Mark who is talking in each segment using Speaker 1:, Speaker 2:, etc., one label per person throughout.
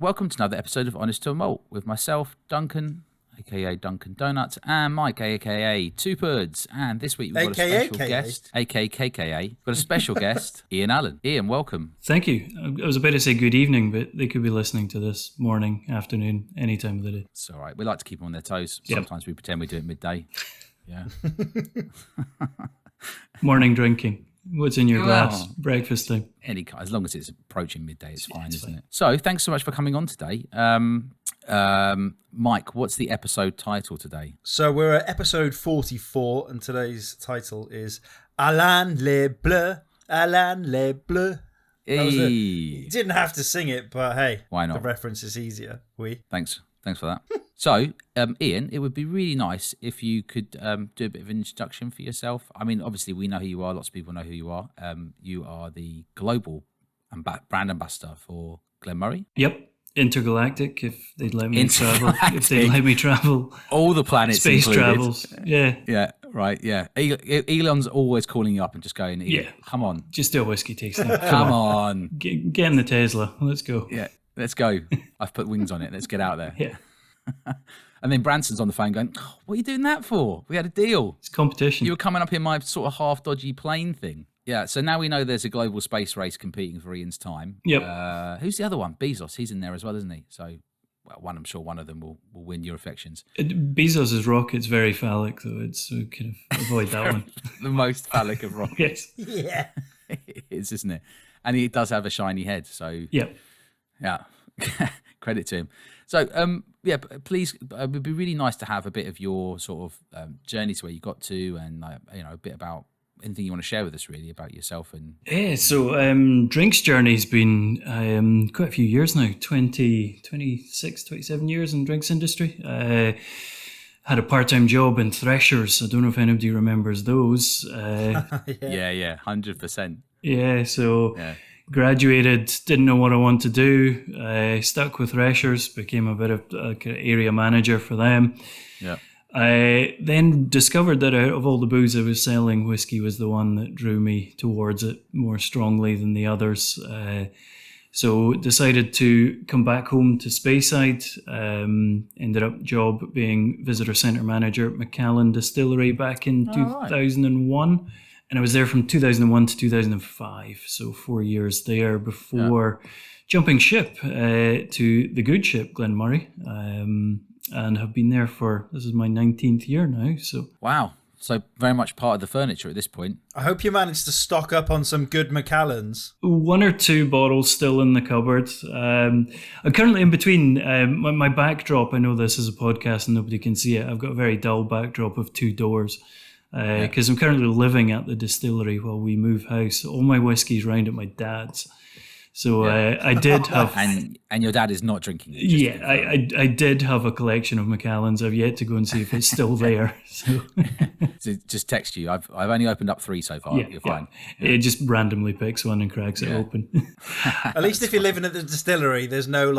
Speaker 1: welcome to another episode of Honest to a Malt with myself, Duncan, aka Duncan Donuts, and Mike, aka Two Birds. And this week we've got a special guest, aka KKA. We've got a special guest, Iain Allan. Iain, welcome.
Speaker 2: Thank you. I was about to say good evening, but they could be listening to this morning, afternoon, any time of the day.
Speaker 1: It's all right. We like to keep them on their toes. Sometimes we pretend we do it midday. Yeah.
Speaker 2: Morning drinking. What's in your glass? Breakfast time.
Speaker 1: As long as it's approaching midday, it's fine, isn't it? So, thanks so much for coming on today. Mike, what's the episode title today?
Speaker 3: So, we're at episode 44, and today's title is Allan le Bleu. Allan le Bleu. You didn't have to sing it, but hey,
Speaker 1: why not?
Speaker 3: The reference is easier.
Speaker 1: Thanks for that. So, Iain, it would be really nice if you could do a bit of an introduction for yourself. I mean, obviously, we know who you are. Lots of people know who you are. You are the global brand ambassador for Glen Moray.
Speaker 2: Yep. Intergalactic, if they'd let me travel. If they'd let me travel.
Speaker 1: All the planets
Speaker 2: Space
Speaker 1: included.
Speaker 2: Travels. Yeah.
Speaker 1: Yeah, right, yeah. Elon's always calling you up and just going, come on.
Speaker 2: Just do a whiskey tasting.
Speaker 1: Come on.
Speaker 2: Get in the Tesla. Let's go.
Speaker 1: Yeah, let's go. I've put wings on it. Let's get out there.
Speaker 2: Yeah.
Speaker 1: And then Branson's on the phone going, what are you doing that for? We had a deal.
Speaker 2: It's competition.
Speaker 1: You were coming up in my sort of half dodgy plane thing. Yeah, so now we know there's a global space race competing for Ian's time.
Speaker 2: Yep.
Speaker 1: Who's the other one? Bezos. He's in there as well, isn't he? So, I'm sure one of them will win your affections.
Speaker 2: Bezos' rocket's very phallic, though. So kind of avoid that one.
Speaker 1: The most phallic of rockets.
Speaker 2: Yes.
Speaker 3: Yeah.
Speaker 1: It is, isn't it? And he does have a shiny head. So,
Speaker 2: yeah.
Speaker 1: Credit to him. So, please, it would be really nice to have a bit of your sort of journey to where you got to, and a bit about anything you want to share with us, really, about yourself. And
Speaker 2: so drinks journey's been quite a few years now, 26, 27 years in drinks industry. Had a part-time job in Threshers. I don't know if anybody remembers those.
Speaker 1: Yeah, 100%.
Speaker 2: Yeah, so... Yeah. Graduated, didn't know what I wanted to do. Stuck with Threshers, became a bit of area manager for them.
Speaker 1: Yeah.
Speaker 2: I then discovered that out of all the booze I was selling, whiskey was the one that drew me towards it more strongly than the others. So decided to come back home to Speyside. Ended up job being visitor centre manager at Macallan Distillery back in 2001. And I was there from 2001 to 2005, so 4 years there before jumping ship to the good ship, Glen Moray, and have been there this is my 19th year now. So
Speaker 1: wow, so very much part of the furniture at this point.
Speaker 3: I hope you managed to stock up on some good Macallans.
Speaker 2: 1 or 2 bottles still in the cupboard. I'm currently in between my backdrop. I know this is a podcast and nobody can see it. I've got a very dull backdrop of 2 doors. Because I'm currently living at the distillery while we move house. All my whiskey's round at my dad's. So I did have...
Speaker 1: And your dad is not drinking it?
Speaker 2: Yeah, I did have a collection of Macallans. I've yet to go and see if it's still there. So
Speaker 1: just text you. I've only opened up 3 so far.
Speaker 2: Yeah,
Speaker 1: You're fine.
Speaker 2: Yeah. It just randomly picks one and cracks it open.
Speaker 3: At least if you're living at the distillery, there's no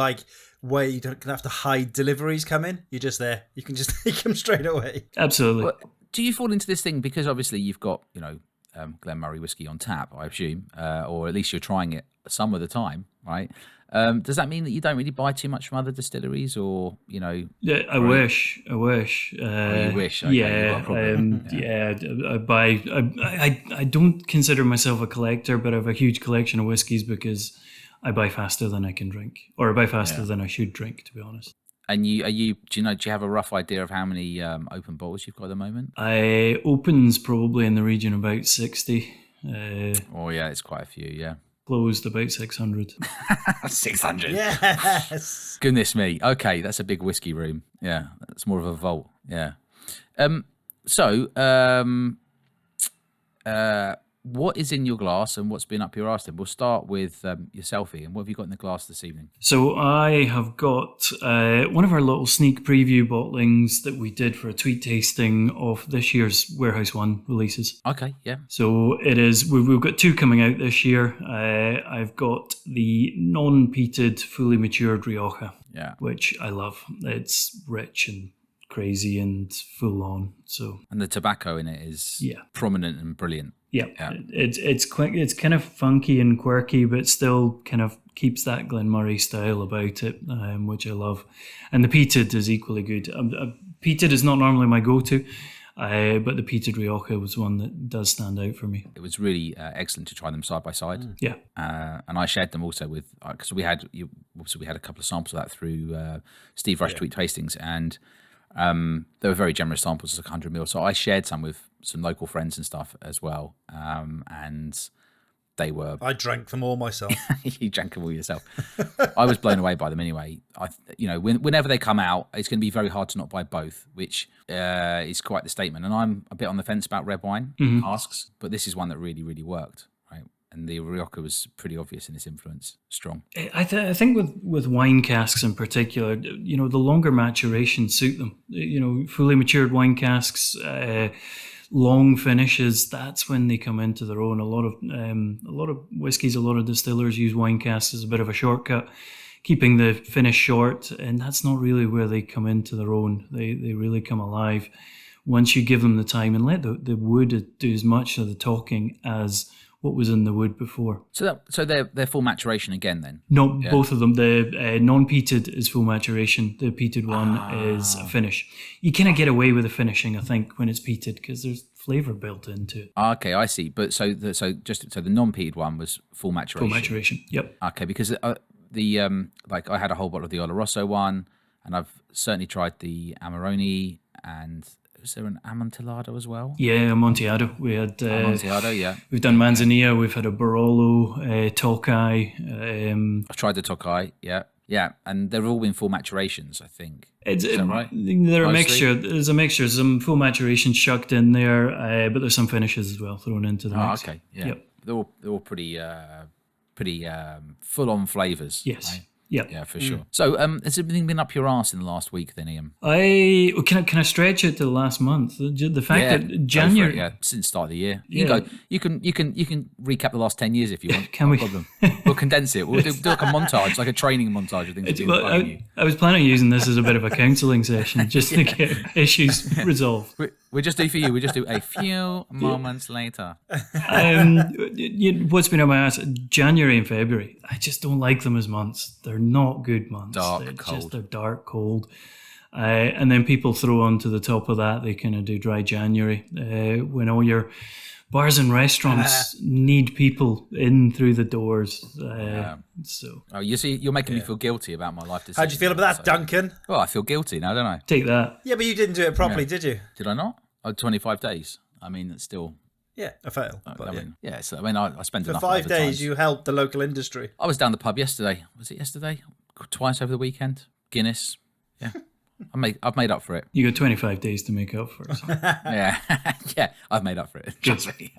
Speaker 3: way you don't have to hide deliveries coming. You're just there. You can just take them straight away.
Speaker 2: Absolutely.
Speaker 1: Well, do you fall into this thing because obviously you've got, Glen Moray whiskey on tap, I assume, or at least you're trying it some of the time, right? Does that mean that you don't really buy too much from other distilleries, or Yeah,
Speaker 2: I wish.
Speaker 1: You wish. Okay,
Speaker 2: yeah, I buy. I don't consider myself a collector, but I have a huge collection of whiskies because I buy faster than I can drink, or I buy faster than I should drink, to be honest.
Speaker 1: And do you have a rough idea of how many open bottles you've got at the moment?
Speaker 2: Opens probably in the region of about 60.
Speaker 1: It's quite a few, yeah.
Speaker 2: Closed about 600.
Speaker 1: 600?
Speaker 3: Yes!
Speaker 1: Goodness me. Okay, that's a big whiskey room. Yeah, that's more of a vault. Yeah. What is in your glass and what's been up your arse then? We'll start with yourself, Iain. What have you got in the glass this evening?
Speaker 2: So I have got one of our little sneak preview bottlings that we did for a tweet tasting of this year's Warehouse One releases.
Speaker 1: Okay, yeah.
Speaker 2: So it is, we've got 2 coming out this year. I've got the non-peated, fully matured Rioja, which I love. It's rich and crazy and full on. So,
Speaker 1: and the tobacco in it is prominent and brilliant.
Speaker 2: Yeah. It's quick. It's kind of funky and quirky, but still kind of keeps that Glen Moray style about it, which I love. And the peated is equally good. Peated is not normally my go-to, but the peated Rioja was one that does stand out for me.
Speaker 1: It was really excellent to try them side by side.
Speaker 2: Yeah,
Speaker 1: and I shared them also with because we had a couple of samples of that through Steve Rush Tweet Tastings, and they were very generous samples, like 100 ml. So I shared some with some local friends and stuff as well, and they were.
Speaker 3: I drank them all myself.
Speaker 1: You drank them all yourself. I was blown away by them anyway. Whenever they come out, it's going to be very hard to not buy both, which is quite the statement. And I'm a bit on the fence about red wine casks, but this is one that really, really worked, right? And the Rioja was pretty obvious in its influence, strong.
Speaker 2: I think with wine casks in particular, the longer maturations suit them. Fully matured wine casks. Long finishes, that's when they come into their own. A lot of whiskies, a lot of distillers use wine casks as a bit of a shortcut, keeping the finish short, and that's not really where they come into their own. They really come alive once you give them the time and let the wood do as much of the talking as what was in the wood before.
Speaker 1: So they're full maturation again then?
Speaker 2: No, both of them. The non-peated is full maturation. The peated one is a finish. You kind of get away with the finishing, I think, when it's peated because there's flavour built into it.
Speaker 1: Okay, I see. But so the non-peated one was full maturation.
Speaker 2: Full maturation. Yep.
Speaker 1: Okay, because I had a whole bottle of the Oloroso one, and I've certainly tried the Amarone, and was there an Amontillado as well?
Speaker 2: Yeah, Amontillado. We had
Speaker 1: Amontillado, yeah.
Speaker 2: We've done Manzanilla. We've had a Barolo, Tokai.
Speaker 1: I've tried the Tokai, yeah, and they've all been full maturations, I think.
Speaker 2: Is
Speaker 1: that right?
Speaker 2: They're a mixture. There's a mixture. Some full maturation chucked in there, but there's some finishes as well thrown into the mix.
Speaker 1: Okay, yeah.
Speaker 2: Yep.
Speaker 1: They're all pretty full-on flavours.
Speaker 2: Yes.
Speaker 1: Right?
Speaker 2: Yeah,
Speaker 1: for sure. So, has anything been up your arse in the last week then, Ian?
Speaker 2: Can I stretch it to the last month? The fact that January,
Speaker 1: since the start of the year.
Speaker 2: Yeah.
Speaker 1: You can recap the last 10 years if you want.
Speaker 2: Can we?
Speaker 1: Problem. We'll condense it. We'll do like a montage, like a training montage of things.
Speaker 2: I was planning on using this as a bit of a counselling session, just to get issues resolved.
Speaker 1: We just do for you. We just do a few moments later.
Speaker 2: What's been on my ass? January and February. I just don't like them as months. They're not good months. They're dark, cold. And then people throw on to the top of that, they kind of do dry January when all your bars and restaurants need people in through the doors. So,
Speaker 1: you see, you're making me feel guilty about my life decision.
Speaker 3: How do you feel about that, Duncan?
Speaker 1: Well, I feel guilty now, don't I?
Speaker 2: Take that.
Speaker 3: Yeah, but you didn't do it properly, did you?
Speaker 1: Did I not? 25 days. I mean, it's still.
Speaker 3: Yeah, a fail.
Speaker 1: I spent
Speaker 3: for
Speaker 1: enough
Speaker 3: 5 days.
Speaker 1: times.
Speaker 3: You helped the local industry.
Speaker 1: I was down the pub yesterday. Was it yesterday? Twice over the weekend. Guinness. Yeah, I've made up for it.
Speaker 2: You got 25 days to make up for it.
Speaker 1: yeah, I've made up for it. Trust me.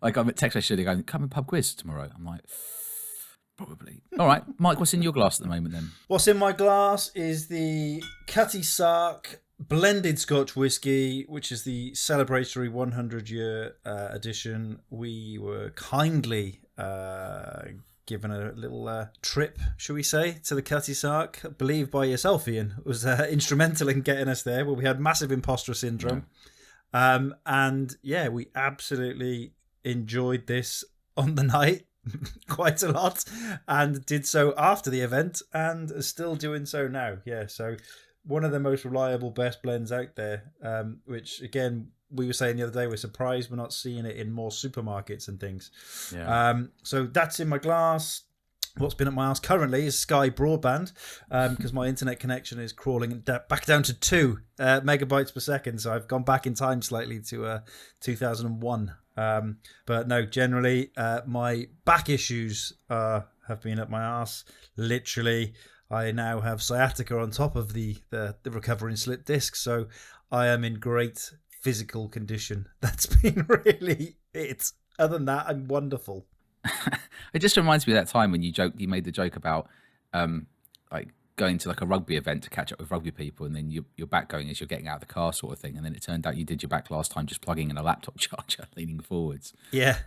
Speaker 1: Like I'm at text message going, come and pub quiz tomorrow. I'm like, probably. All right, Mike, what's in your glass at the moment then?
Speaker 3: What's in my glass is the Cutty Sark blended Scotch whiskey, which is the celebratory 100-year edition. We were kindly given a little trip, shall we say, to the Cutty Sark, believed by yourself, Ian, was instrumental in getting us there. Well, we had massive imposter syndrome. And yeah, we absolutely enjoyed this on the night quite a lot, and did so after the event, and are still doing so now. Yeah, so one of the most reliable, best blends out there, which again, we were saying the other day, we're surprised we're not seeing it in more supermarkets and things. Yeah. So that's in my glass. What's been at my house currently is Sky Broadband, because my internet connection is crawling back down to 2 megabytes per second. So I've gone back in time slightly to 2001. But no, generally, my back issues have been at my arse. Literally, I now have sciatica on top of the recovering slip disc. So I am in great physical condition. That's been really it. Other than that, I'm wonderful.
Speaker 1: It just reminds me of that time when you made the joke about like going to like a rugby event to catch up with rugby people, and then your back going as you're getting out of the car sort of thing, and then it turned out you did your back last time just plugging in a laptop charger leaning forwards.
Speaker 3: Yeah.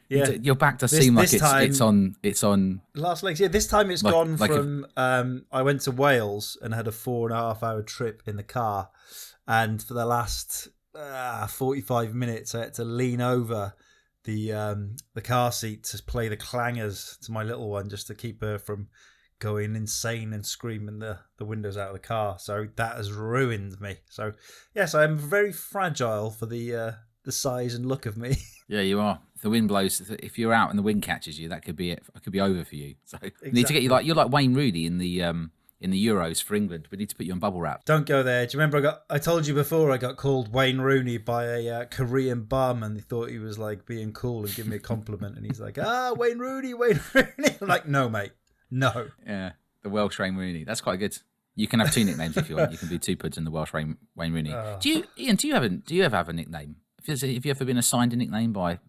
Speaker 3: Yeah.
Speaker 1: Your back does
Speaker 3: This-
Speaker 1: seem like
Speaker 3: this time-
Speaker 1: it's on.
Speaker 3: Last legs. Yeah, this time it's
Speaker 1: Like-
Speaker 3: gone
Speaker 1: like a-
Speaker 3: from. I went to Wales and had a 4.5 hour trip in the car, and for the last 45 minutes, I had to lean over the car seat to play the clangers to my little one, just to keep her from going insane and screaming the windows out of the car. So that has ruined me. So yes, I am very fragile for the size and look of me.
Speaker 1: Yeah, you are. If the wind blows, if you're out and the wind catches you, that could be it. It could be over for you. So we need to get you you're like Wayne Rooney in the Euros for England. We need to put you on bubble wrap.
Speaker 3: Don't go there. Do you remember I told you before I got called Wayne Rooney by a Korean barman. He thought he was like being cool and giving me a compliment, and he's like, Wayne Rooney, Wayne Rooney. I'm like, no, mate, no.
Speaker 1: Yeah, the Welsh Wayne Rooney. That's quite good. You can have two nicknames if you want. You can be Two Puds and the Welsh Wayne Rooney. Ian? Do you ever have a nickname? Have you ever been assigned a nickname by?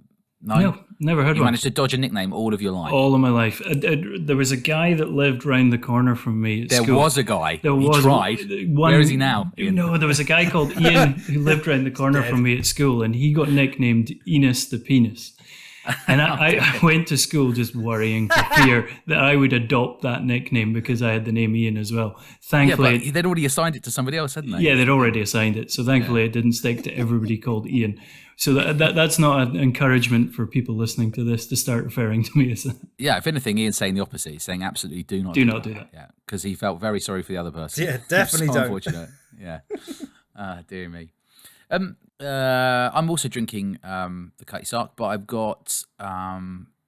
Speaker 2: No, never heard
Speaker 1: You
Speaker 2: one.
Speaker 1: managed to dodge a nickname all of your life.
Speaker 2: All of my life. There was a guy that lived round the corner from me at
Speaker 1: There
Speaker 2: school.
Speaker 1: was a guy.
Speaker 2: There
Speaker 1: He
Speaker 2: was
Speaker 1: tried.
Speaker 2: one.
Speaker 1: Where is he now, Ian?
Speaker 2: No, there was a guy called Ian who lived round the corner from me at school, and he got nicknamed Enos the Penis. And I went to school just worrying for fear that I would adopt that nickname because I had the name Ian as well.
Speaker 1: Yeah,
Speaker 2: Thankfully,
Speaker 1: but they'd already assigned it to somebody else, hadn't they?
Speaker 2: yeah, they'd already assigned it. So thankfully, it didn't stick to everybody called Ian. So that's not an encouragement for people listening to this to start referring to me as that.
Speaker 1: Yeah, if anything, Ian's saying the opposite. He's saying absolutely do not
Speaker 2: Do not do that.
Speaker 1: Yeah, because he felt very sorry for the other person.
Speaker 3: Yeah, definitely
Speaker 1: So
Speaker 3: don't.
Speaker 1: Unfortunate. Yeah. Dear me. I'm also drinking the Cutty Sark, but I've got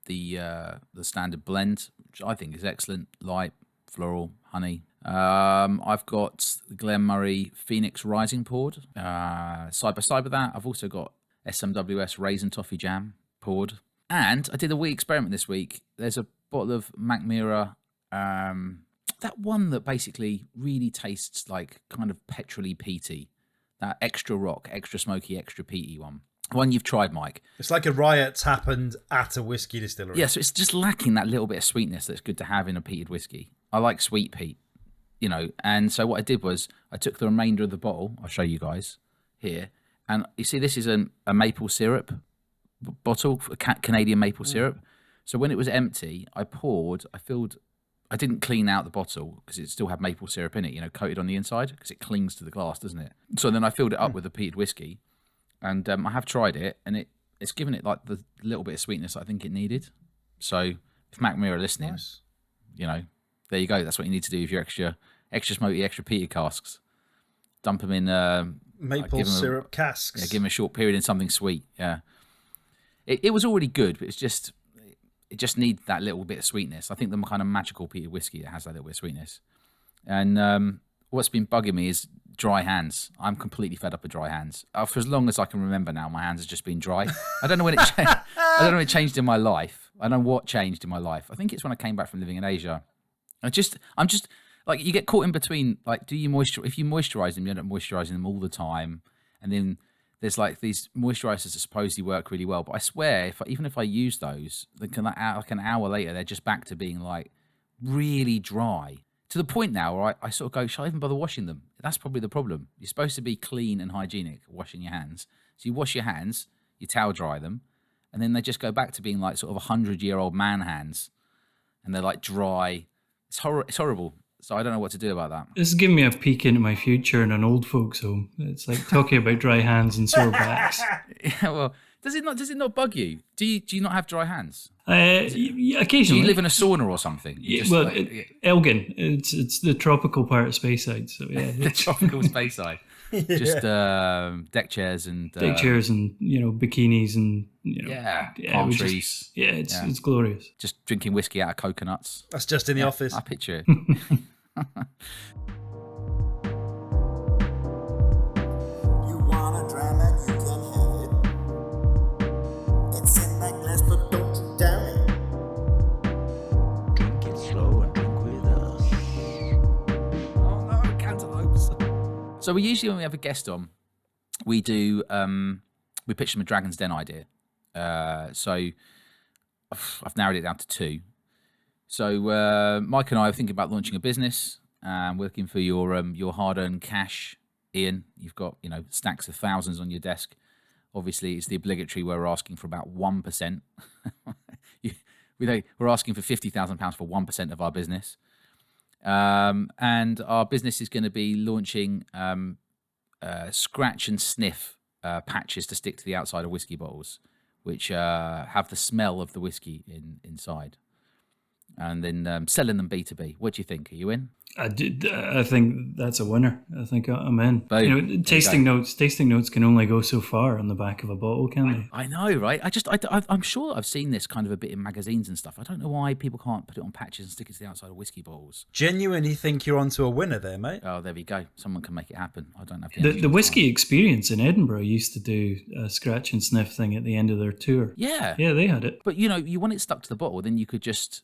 Speaker 1: the standard blend, which I think is excellent, light, floral, honey. I've got the Glen Moray Phoenix Rising poured. Side by side with that, I've also got SMWS Raisin Toffee Jam poured. And I did a wee experiment this week. There's a bottle of Macmira, that one that basically really tastes like kind of petrol-y peaty. That extra rock, extra smoky, extra peaty one. One you've tried, Mike.
Speaker 3: It's like a riot's happened at a whiskey distillery.
Speaker 1: Yeah, so it's just lacking that little bit of sweetness that's good to have in a peated whiskey. I like sweet peat, and so what I did was I took the remainder of the bottle, I'll show you guys here, and you see this is a maple syrup bottle, a Canadian maple syrup. So when it was empty, I didn't clean out the bottle because it still had maple syrup in it, coated on the inside because it clings to the glass, doesn't it? So then I filled it up with the peated whiskey, and I have tried it, and it's given it like the little bit of sweetness I think it needed. So if Macmira are listening,
Speaker 3: Nice.
Speaker 1: there you go. That's what you need to do with your extra smoky, extra peated casks. Dump them in
Speaker 3: Maple
Speaker 1: give 'em
Speaker 3: syrup casks.
Speaker 1: give them a short period in something sweet. Yeah, it was already good, but it just needs that little bit of sweetness. I think the kind of magical peated whiskey that has that little bit of sweetness. And what's been bugging me is dry hands. I'm completely fed up with dry hands. For as long as I can remember now, my hands have just been dry. I don't know when I don't know when it changed in my life. I don't know what changed in my life. I think it's when I came back from living in Asia. I'm just like, you get caught in between. Like, if you moisturize them, you end up moisturizing them all the time, and then there's like these moisturizers that supposedly work really well, but I swear, even if I use those, like an hour later, they're just back to being like really dry, to the point now where I sort of go, shall I even bother washing them? That's probably the problem. You're supposed to be clean and hygienic washing your hands. So you wash your hands, you towel dry them, and then they just go back to being like sort of 100-year-old man hands, and they're like dry. It's horrible. So I don't know what to do about that.
Speaker 2: This is giving me a peek into my future in an old folks' home. It's like talking about dry hands and sore backs.
Speaker 1: Yeah, well, does it not bug you? Do you not have dry hands?
Speaker 2: Yeah,
Speaker 1: Do
Speaker 2: occasionally.
Speaker 1: you live in a sauna or something?
Speaker 2: Elgin. It's the tropical part of Speyside. So yeah,
Speaker 1: The tropical space side. Just deck chairs and
Speaker 2: deck chairs and bikinis and
Speaker 1: palm
Speaker 2: we
Speaker 1: trees.
Speaker 2: It's glorious.
Speaker 1: Just drinking whiskey out of coconuts.
Speaker 3: That's just in the office.
Speaker 1: I picture it.
Speaker 4: You want a dram and you can have it. It's in that glass, but don't you down it.
Speaker 5: Drink it slow and drink with us.
Speaker 1: Oh no, cantaloupes. So we usually, when we have a guest on, we do we pitch them a Dragon's Den idea. So I've narrowed it down to two. So Mike and I are thinking about launching a business. We're looking for your hard-earned cash, Ian. You've got stacks of thousands on your desk. obviously it's the obligatory where we're asking for about 1%. We're asking for £50,000 for 1% of our business. And our business is going to be launching scratch and sniff patches to stick to the outside of whiskey bottles, which have the smell of the whiskey inside. And then selling them B2B. What do you think? Are you in?
Speaker 2: I think that's a winner. I think I'm in.
Speaker 1: Boom.
Speaker 2: You know, tasting notes can only go so far on the back of a bottle, can't they?
Speaker 1: I know, right? I'm sure I've seen this kind of a bit in magazines and stuff. I don't know why people can't put it on patches and stick it to the outside of whiskey bottles.
Speaker 3: Genuinely think you're onto a winner there, mate.
Speaker 1: Oh, there we go. Someone can make it happen. I don't have
Speaker 2: The Whiskey Experience in Edinburgh used to do a scratch and sniff thing at the end of their tour.
Speaker 1: Yeah.
Speaker 2: Yeah, they had it.
Speaker 1: But, you know, you want it stuck to the bottle, then you could just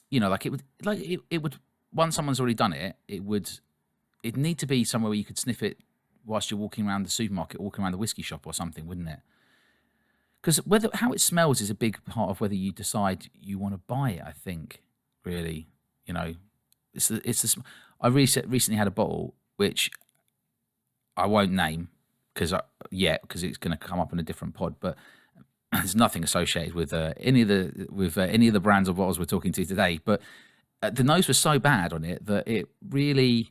Speaker 1: you know, like it would once someone's already done it, it'd need to be somewhere where you could sniff it whilst you're walking around the supermarket, walking around the whiskey shop or something, wouldn't it? Because how it smells is a big part of whether you decide you want to buy it. I think, really, you know, I recently had a bottle which I won't name because it's going to come up in a different pod, but there's nothing associated with any of the brands or bottles we're talking to today. But the nose was so bad on it that it's really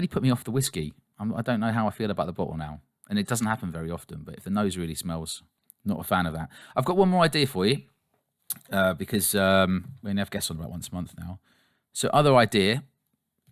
Speaker 1: put me off the whiskey. I don't know how I feel about the bottle now, and it doesn't happen very often. But if the nose really smells, not a fan of that. I've got one more idea for you because we only have guests on about once a month now. So other idea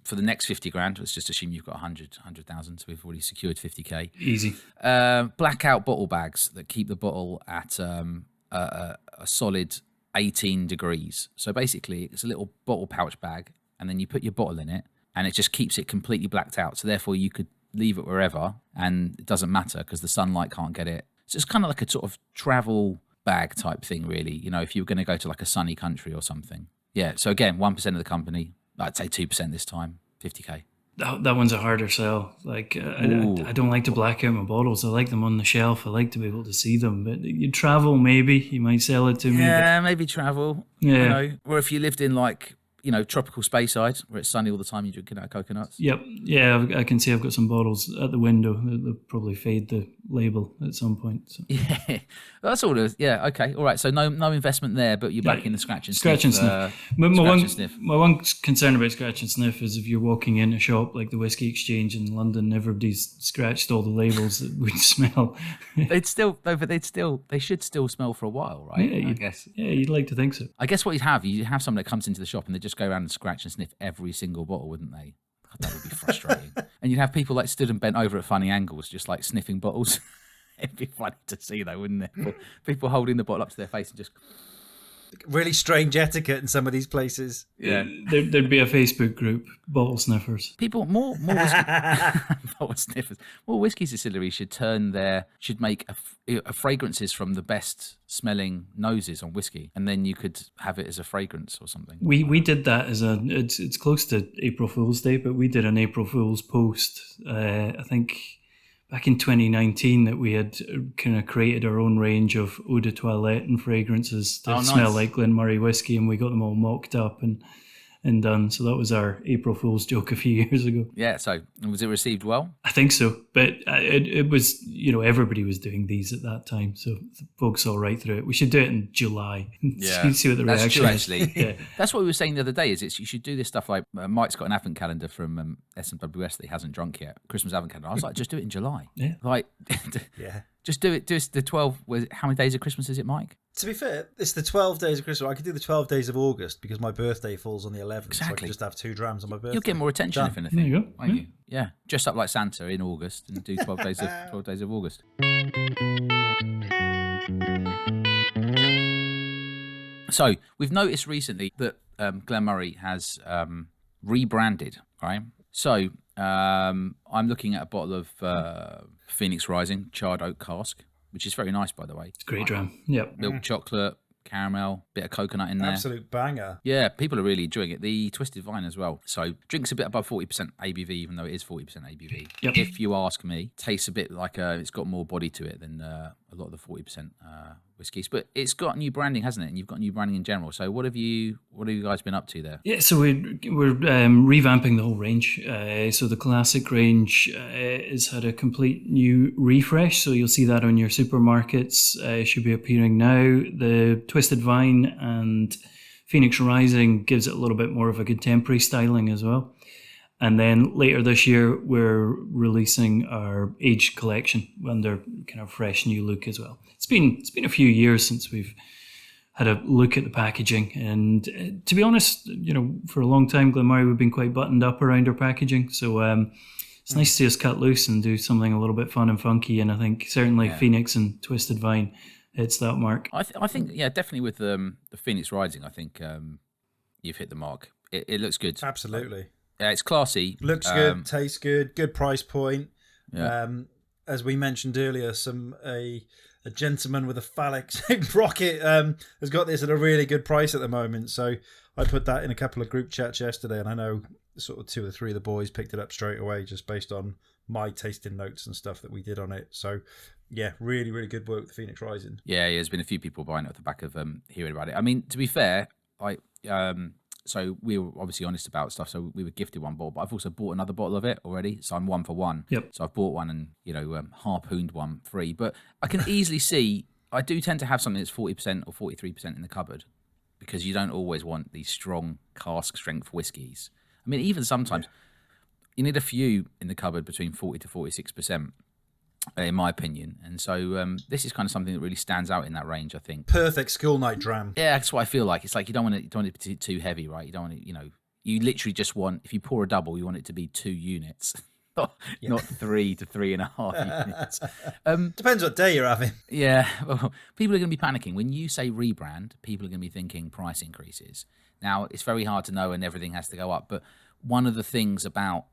Speaker 1: for the next 50 grand, let's just assume you've got 100,000, so we've already secured 50k.
Speaker 2: Easy.
Speaker 1: Blackout bottle bags that keep the bottle at a solid 18 degrees. So basically, it's a little bottle pouch bag, and then you put your bottle in it, and it just keeps it completely blacked out. So therefore, you could leave it wherever, and it doesn't matter because the sunlight can't get it. So it's kind of like a sort of travel bag type thing, really. You know, if you were going to go to like a sunny country or something. Yeah. So again, 1% of the company. I'd say 2% this time, 50k.
Speaker 2: That one's a harder sell. Like I don't like to black out my bottles. I like them on the shelf. I like to be able to see them. But you travel, maybe you might sell it to me.
Speaker 1: Yeah, maybe travel.
Speaker 2: Yeah.
Speaker 1: You know, or if you lived in like, you know, tropical Speyside where it's sunny all the time, you're drinking out of coconuts.
Speaker 2: Yep. Yeah, I can see I've got some bottles at the window. They'll probably fade the label at some point. So.
Speaker 1: Yeah, that's all it is. Yeah, okay, all right. So no investment there, but you're back in the scratch and sniff.
Speaker 2: Scratch and sniff. My one concern about scratch and sniff is if you're walking in a shop like the Whisky Exchange in London, everybody's scratched all the labels that would smell.
Speaker 1: They should still smell for a while, right?
Speaker 2: Yeah,
Speaker 1: I guess.
Speaker 2: Yeah, you'd like to think so.
Speaker 1: I guess what you have someone that comes into the shop and they just go around and scratch and sniff every single bottle, wouldn't they? God, that would be frustrating. And you'd have people like stood and bent over at funny angles, just like sniffing bottles. It'd be funny to see, though, wouldn't it? People holding the bottle up to their face and just
Speaker 3: really strange etiquette in some of these places.
Speaker 1: Yeah,
Speaker 2: there'd be a Facebook group, bottle sniffers.
Speaker 1: People more whiskey, bottle sniffers. More whiskey distilleries should make fragrances from the best smelling noses on whiskey, and then you could have it as a fragrance or something.
Speaker 2: We did that as it's close to April Fool's Day, but we did an April Fool's post. I think back in 2019 that we had kind of created our own range of eau de toilette and fragrances to smell like Glen Moray whiskey, and we got them all mocked up and done. So that was our April Fool's joke a few years ago.
Speaker 1: Yeah, so was it received well?
Speaker 2: I think so, but it was, you know, everybody was doing these at that time, so folks saw right through it. We should do it in July.
Speaker 1: Yeah,
Speaker 2: see what the
Speaker 1: that's
Speaker 2: reaction
Speaker 1: true,
Speaker 2: is.
Speaker 1: actually.
Speaker 2: Yeah.
Speaker 1: That's what we were saying the other day. You should do this stuff like Mike's got an advent calendar from S&WS that he hasn't drunk yet. Christmas advent calendar. I was like, just do it in July.
Speaker 2: Yeah,
Speaker 1: like
Speaker 3: yeah.
Speaker 1: Just do it. Do the 12. How many days of Christmas is it, Mike?
Speaker 3: To be fair, it's the 12 days of Christmas. I could do the 12 days of August because my birthday falls on the 11th.
Speaker 1: Exactly.
Speaker 3: So I could just have 2 drams on my birthday.
Speaker 1: You'll get more attention, if anything.
Speaker 2: There you go.
Speaker 1: Won't you? Yeah. Dress up like Santa in August and do 12 days of August. So we've noticed recently that Glen Moray has rebranded, right? So I'm looking at a bottle of Phoenix Rising charred oak cask, which is very nice, by the way.
Speaker 2: It's a great dram. Yep.
Speaker 1: Milk chocolate, caramel, bit of coconut in there.
Speaker 3: Absolute banger.
Speaker 1: Yeah, people are really enjoying it. The twisted vine as well. So drinks a bit above 40% ABV, even though it is 40% ABV.
Speaker 2: Yep.
Speaker 1: If you ask me, tastes a bit like it's got more body to it than a lot of the 40% whiskies, but it's got new branding, hasn't it? And you've got new branding in general. So what have you guys been up to there?
Speaker 2: Yeah, so we're revamping the whole range. So the classic range has had a complete new refresh. So you'll see that on your supermarkets. It should be appearing now. The Twisted Vine and Phoenix Rising gives it a little bit more of a contemporary styling as well. And then later this year, we're releasing our aged collection under kind of fresh new look as well. It's been a few years since we've had a look at the packaging, and to be honest, for a long time, Glen Moray, we've been quite buttoned up around our packaging. So it's nice to see us cut loose and do something a little bit fun and funky. And I think certainly Phoenix and Twisted Vine hits that mark.
Speaker 1: I think definitely with the Phoenix Rising, I think you've hit the mark. It looks good.
Speaker 3: Absolutely.
Speaker 1: Yeah, it's classy.
Speaker 3: Looks good, tastes good price point.
Speaker 1: Yeah.
Speaker 3: As we mentioned earlier, a gentleman with a phallic shaped rocket has got this at a really good price at the moment. So I put that in a couple of group chats yesterday, and I know sort of 2 or 3 of the boys picked it up straight away just based on my tasting notes and stuff that we did on it. So yeah, really, really good work with the Phoenix Rising.
Speaker 1: Yeah, there's been a few people buying it off the back of hearing about it. I mean, to be fair, so we were obviously honest about stuff. So we were gifted one bottle, but I've also bought another bottle of it already. So I'm 1 for 1.
Speaker 2: Yep.
Speaker 1: So I've bought one and, harpooned one free. But I can easily see, I do tend to have something that's 40% or 43% in the cupboard because you don't always want these strong cask strength whiskies. I mean, even sometimes you need a few in the cupboard between 40 to 46%. In my opinion. And so this is kind of something that really stands out in that range, I think.
Speaker 3: Perfect school night dram.
Speaker 1: Yeah, that's what I feel like. It's like you don't want it to be too heavy, right? You don't want it, you literally just want, if you pour a double, you want it to be 2 units, not 3 to 3.5 units.
Speaker 3: Depends what day you're having.
Speaker 1: Yeah, well, people are going to be panicking. When you say rebrand, people are going to be thinking price increases. Now, it's very hard to know and everything has to go up, but one of the things about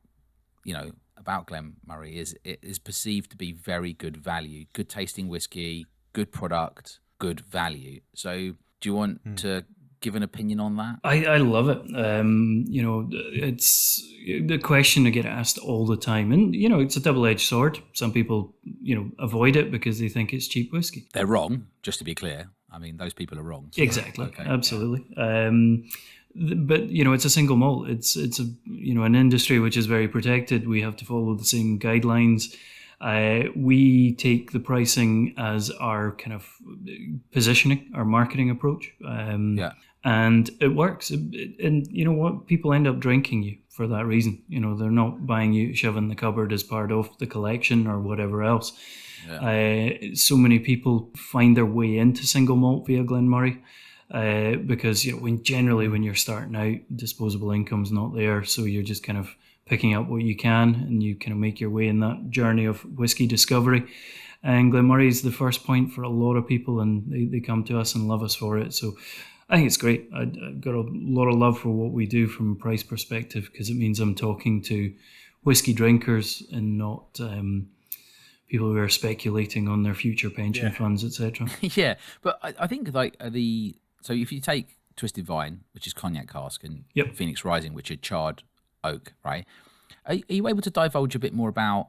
Speaker 1: Glen Moray is it is perceived to be very good value, good tasting whiskey, good product, good value. So do you want to give an opinion on that?
Speaker 2: I love it. It's the question I get asked all the time, and it's a double-edged sword. Some people avoid it because they think it's cheap whiskey.
Speaker 1: They're wrong, just to be clear. I mean, those people are wrong. So,
Speaker 2: exactly.
Speaker 1: Okay,
Speaker 2: absolutely. Yeah. But it's a single malt. It's an industry which is very protected. We have to follow the same guidelines. We take the pricing as our kind of positioning, our marketing approach. And it works. And you know what? People end up drinking you for that reason. They're not buying you, shoving the cupboard as part of the collection or whatever else. Yeah. So many people find their way into single malt via Glen Moray. Because when you're starting out, disposable income's not there, so you're just kind of picking up what you can, and you kind of make your way in that journey of whiskey discovery. And Glen Moray is the first point for a lot of people, and they come to us and love us for it. So I think it's great. I've got a lot of love for what we do from a price perspective because it means I'm talking to whiskey drinkers and not people who are speculating on their future pension funds, etc.
Speaker 1: Yeah, but I think so if you take Twisted Vine, which is cognac cask, and Phoenix Rising, which are charred oak, right? Are you able to divulge a bit more about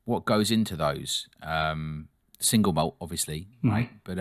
Speaker 1: what goes into those? Single malt, obviously, right? But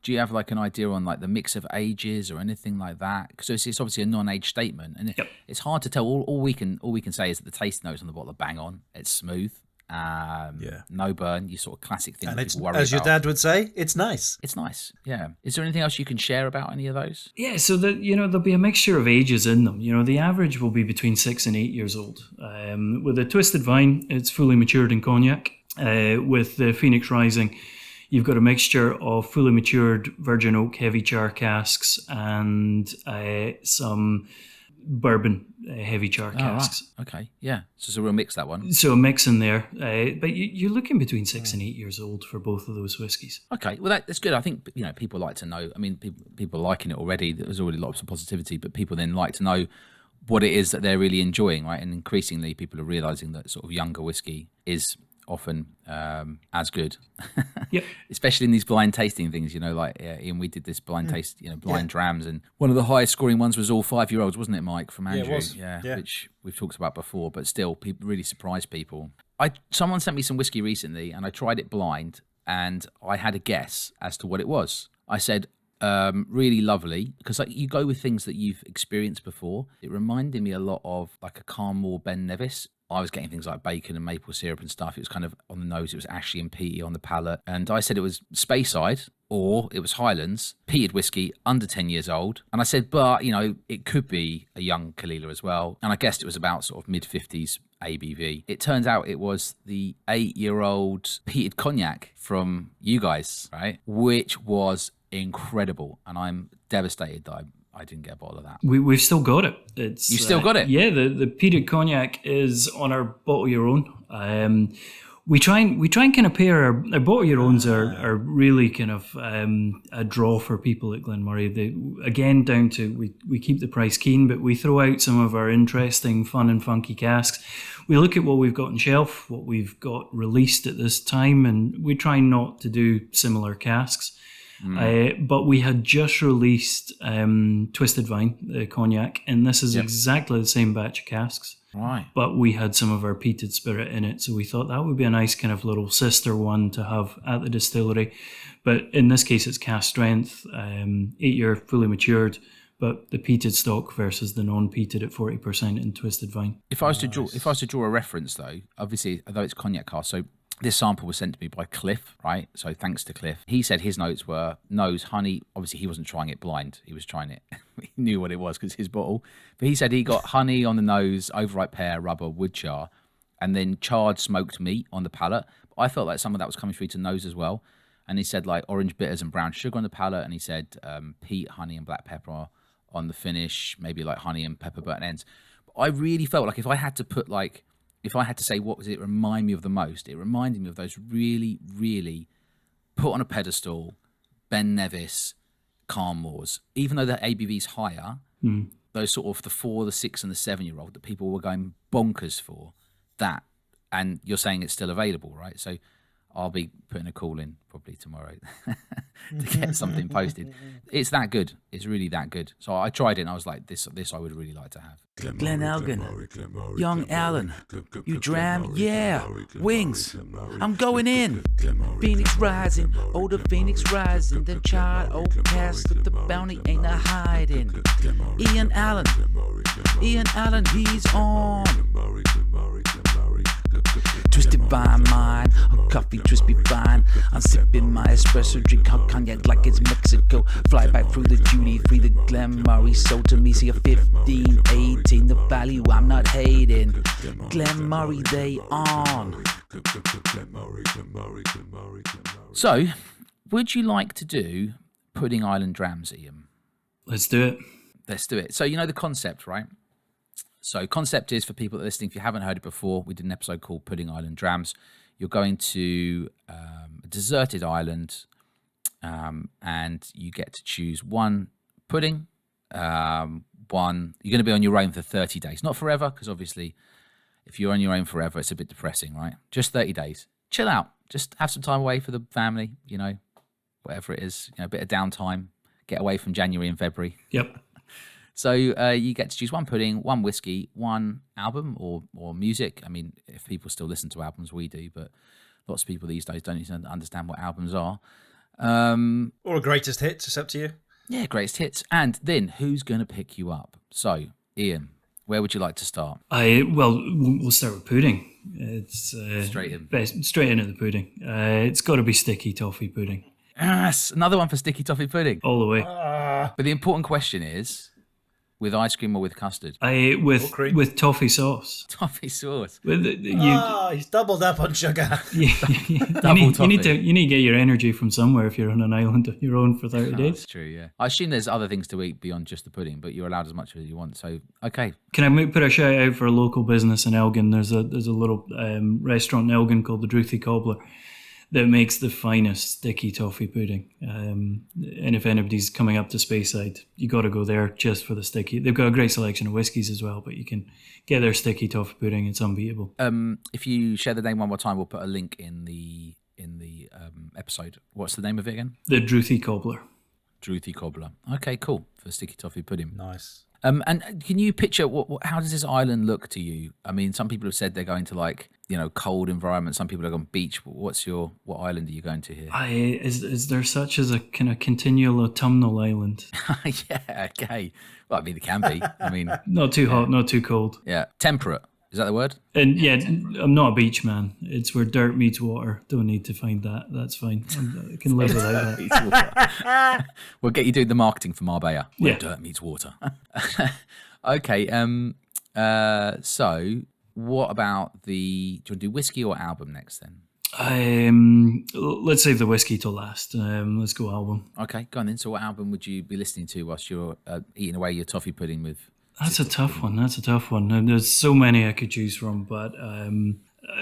Speaker 1: do you have like an idea on like the mix of ages or anything like that? Because it's obviously a non-age statement, and it's hard to tell. All we can say is that the taste notes on the bottle are bang on. It's smooth. No burn, you sort of classic thing
Speaker 3: and
Speaker 1: that
Speaker 3: it's,
Speaker 1: people worry
Speaker 3: as your
Speaker 1: about.
Speaker 3: dad would say, it's nice.
Speaker 1: It's nice, yeah. Is there anything else you can share about any of those?
Speaker 2: Yeah, so there'll be a mixture of ages in them. The average will be between 6 and 8 years old. With the Twisted Vine, it's fully matured in cognac. With the Phoenix Rising, you've got a mixture of fully matured virgin oak heavy char casks and some bourbon heavy char casks.
Speaker 1: Right. Okay, yeah. So it's a real mix, that one.
Speaker 2: So a mix in there. But you're looking between 6 and 8 years old for both of those whiskies.
Speaker 1: Okay, well that's good. I think people like to know. I mean, people are liking it already. There's already lots of positivity, but people then like to know what it is that they're really enjoying, right? And increasingly, people are realizing that sort of younger whiskey is often as good.
Speaker 2: Yep.
Speaker 1: Especially in these blind tasting things, Ian, we did this blind taste, blind drams, and one of the highest scoring ones was all 5-year-olds, wasn't it, Mike, from Andrew?
Speaker 3: Yeah, it was.
Speaker 1: Yeah, which we've talked about before, but still, people really surprised people. Someone sent me some whiskey recently, and I tried it blind, and I had a guess as to what it was. I said, really lovely, because like you go with things that you've experienced before. It reminded me a lot of like a Carmore Ben Nevis. I was getting things like bacon and maple syrup and stuff. It was kind of on the nose. It was ashy and peaty on the palate. And I said it was Speyside or it was Highlands, peated whiskey, under 10 years old. And I said, but, you know, it could be a young Kalila as well. And I guessed it was about sort of mid-50s ABV. It turns out it was the 8-year-old peated cognac from you guys, right? Which was incredible. And I'm devastated that I didn't get a bottle of that.
Speaker 2: We've still got it. It's
Speaker 1: You still got it?
Speaker 2: Yeah, the peated cognac is on our bottle your own. We try and kind of pair our bottle your owns are really kind of a draw for people at Glen Moray. They, again, down to we keep the price keen, but we throw out some of our interesting, fun and funky casks. We look at what we've got on shelf, what we've got released at this time, and we try not to do similar casks. But we had just released Twisted Vine, the cognac, and this is exactly the same batch of casks.
Speaker 1: Right.
Speaker 2: But we had some of our peated spirit in it, so we thought that would be a nice kind of little sister one to have at the distillery. But in this case, it's cask strength, 8-year, fully matured, but the peated stock versus the non-peated at 40% in Twisted Vine.
Speaker 1: If I was to draw a reference though, obviously, although it's cognac cask, so this sample was sent to me by Cliff, right? So thanks to Cliff. He said his notes were nose, honey. Obviously, he wasn't trying it blind. He was trying it. He knew what it was because it's his bottle. But he said he got honey on the nose, overripe pear, rubber, wood char, and then charred smoked meat on the palate. But I felt like some of that was coming through to nose as well. And he said like orange bitters and brown sugar on the palate. And he said peat, honey, and black pepper on the finish, maybe like honey and pepper burnt ends. But I really felt like if I had to say what was it remind me of the most, it reminded me of those really, really put on a pedestal Ben Nevis Carmores. Even though the ABV's higher, those sort of the 4, the 6 and the 7-year-old that people were going bonkers for, that. And you're saying it's still available, right? So I'll be putting a call in probably tomorrow to get something posted. It's that good. It's really that good. So I tried it and I was like, this I would really like to have.
Speaker 5: Glen Allan, young Allan, you dram, yeah, wings, I'm going in. Phoenix rising, older Phoenix rising, then charred old cast with the bounty ain't a hiding. Iain Allan, he's on. Twisted by mine, a coffee twist be fine. I'm sipping my espresso, drink hot cognac like it's Mexico. Fly back through the duty free, the Glen Moray sold to me. See a 15, 18, the value I'm not hating. Glen Moray, they on.
Speaker 1: So, would you like to do Pudding Island drams, Ian?
Speaker 2: Let's do it.
Speaker 1: Let's do it. So, you know the concept, right? So concept is, for people that are listening, if you haven't heard it before, we did an episode called Pudding Island Drams. You're going to a deserted island and you get to choose one pudding. You're going to be on your own for 30 days. Not forever, because obviously if you're on your own forever, it's a bit depressing, right? Just 30 days. Chill out. Just have some time away for the family, you know, whatever it is, you know, a bit of downtime. Get away from January and February.
Speaker 2: Yep.
Speaker 1: So you get to choose one pudding, one whiskey, one album or music. I mean, if people still listen to albums, we do, but lots of people these days don't even understand what albums are.
Speaker 3: Or a greatest hits, it's up to you.
Speaker 1: Yeah, greatest hits. And then who's going to pick you up? So, Ian, where would you like to start?
Speaker 2: We'll start with pudding. It's
Speaker 1: Straight in.
Speaker 2: Straight in at the pudding. It's got to be sticky toffee pudding.
Speaker 1: Yes, another one for sticky toffee pudding.
Speaker 2: All the way.
Speaker 1: But the important question is, with ice cream or with custard?
Speaker 2: With toffee sauce.
Speaker 1: Toffee sauce.
Speaker 3: He's doubled up on sugar.
Speaker 2: You need to get your energy from somewhere if you're on an island on your own for 30 days.
Speaker 1: That's true, yeah. I assume there's other things to eat beyond just the pudding, but you're allowed as much as you want. So, okay.
Speaker 2: Can I put a shout out for a local business in Elgin? There's a little restaurant in Elgin called the Druthy Cobbler that makes the finest sticky toffee pudding. And if anybody's coming up to Speyside, you got to go there just for the sticky. They've got a great selection of whiskies as well, but you can get their sticky toffee pudding. It's unbeatable.
Speaker 1: If you share the name one more time, we'll put a link in the episode. What's the name of it again?
Speaker 2: The Druthy Cobbler.
Speaker 1: Druthy Cobbler. Okay, cool. For sticky toffee pudding.
Speaker 3: Nice.
Speaker 1: And can you picture how does this island look to you? I mean, some people have said they're going to like, cold environment. Some people are going beach. What island are you going to here?
Speaker 2: Is there such as a kind of continual autumnal island?
Speaker 1: Yeah, okay. Well, I mean, it can be. I mean,
Speaker 2: Not too hot, not too cold.
Speaker 1: yeah, temperate. Is that the word?
Speaker 2: And yeah, I'm not a beach man. It's where dirt meets water. Don't need to find that. That's fine. I can live without that.
Speaker 1: We'll get you doing the marketing for Marbella. Where
Speaker 2: Yeah.
Speaker 1: dirt meets water. Okay. So what about do you want to do whiskey or album next then?
Speaker 2: Let's save the whiskey till last. Let's go album.
Speaker 1: Okay, go on then. So what album would you be listening to whilst you're eating away your toffee pudding with?
Speaker 2: That's a tough one. And there's so many I could choose from, but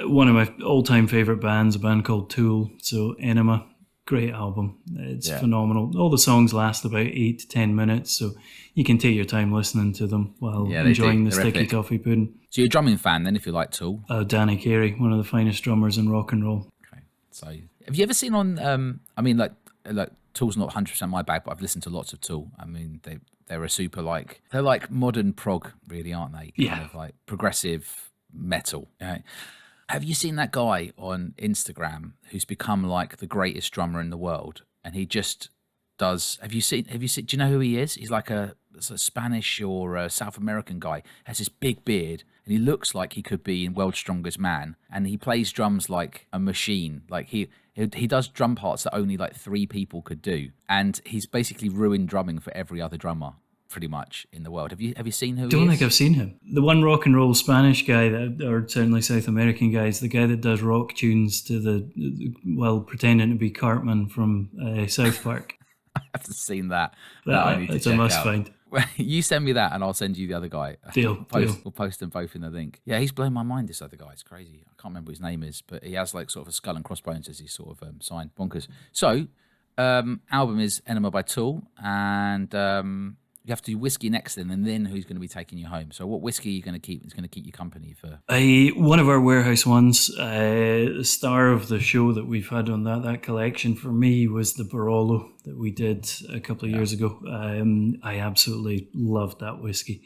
Speaker 2: one of my all-time favorite bands, a band called Tool. So Enema, great album. It's phenomenal. All the songs last about 8 to 10 minutes, so you can take your time listening to them while enjoying the
Speaker 1: They're
Speaker 2: sticky
Speaker 1: epic.
Speaker 2: toffee pudding.
Speaker 1: So you're a drumming fan then, if you like Tool.
Speaker 2: Danny Carey, one of the finest drummers in rock and roll.
Speaker 1: Okay. So have you ever seen on? I mean, like Tool's not 100% my bag, but I've listened to lots of Tool. I mean, they're a super they're like modern prog, really, aren't they?
Speaker 2: Yeah.
Speaker 1: Kind of like progressive metal. Right? Have you seen that guy on Instagram who's become like the greatest drummer in the world? And he just does. Have you seen? Do you know who he is? He's like a Spanish or a South American guy. Has this big beard, and he looks like he could be in World's Strongest Man. And he plays drums like a machine. Like he does drum parts that only like 3 people could do. And he's basically ruined drumming for every other drummer pretty much in the world. Have you seen who he is?
Speaker 2: Don't think I've seen him. The one rock and roll Spanish guy, or certainly South American guy, is the guy that does rock tunes to pretending to be Cartman from South Park.
Speaker 1: I haven't seen that. I need to
Speaker 2: That's a
Speaker 1: check
Speaker 2: must
Speaker 1: out.
Speaker 2: find.
Speaker 1: You send me that and I'll send you the other guy.
Speaker 2: Deal.
Speaker 1: We'll post them both in the link. Yeah, he's blown my mind, this other guy. It's crazy. I can't remember what his name is, but he has like sort of a skull and crossbones as his sort of sign. Bonkers. So, album is Enema by Tool, and you have to do whiskey next then, and then who's going to be taking you home? So what whiskey are you going to keep? It's going to keep you company for...
Speaker 2: One of our warehouse ones, the star of the show that we've had on that collection for me was the Barolo that we did a couple of years ago. I absolutely loved that whiskey.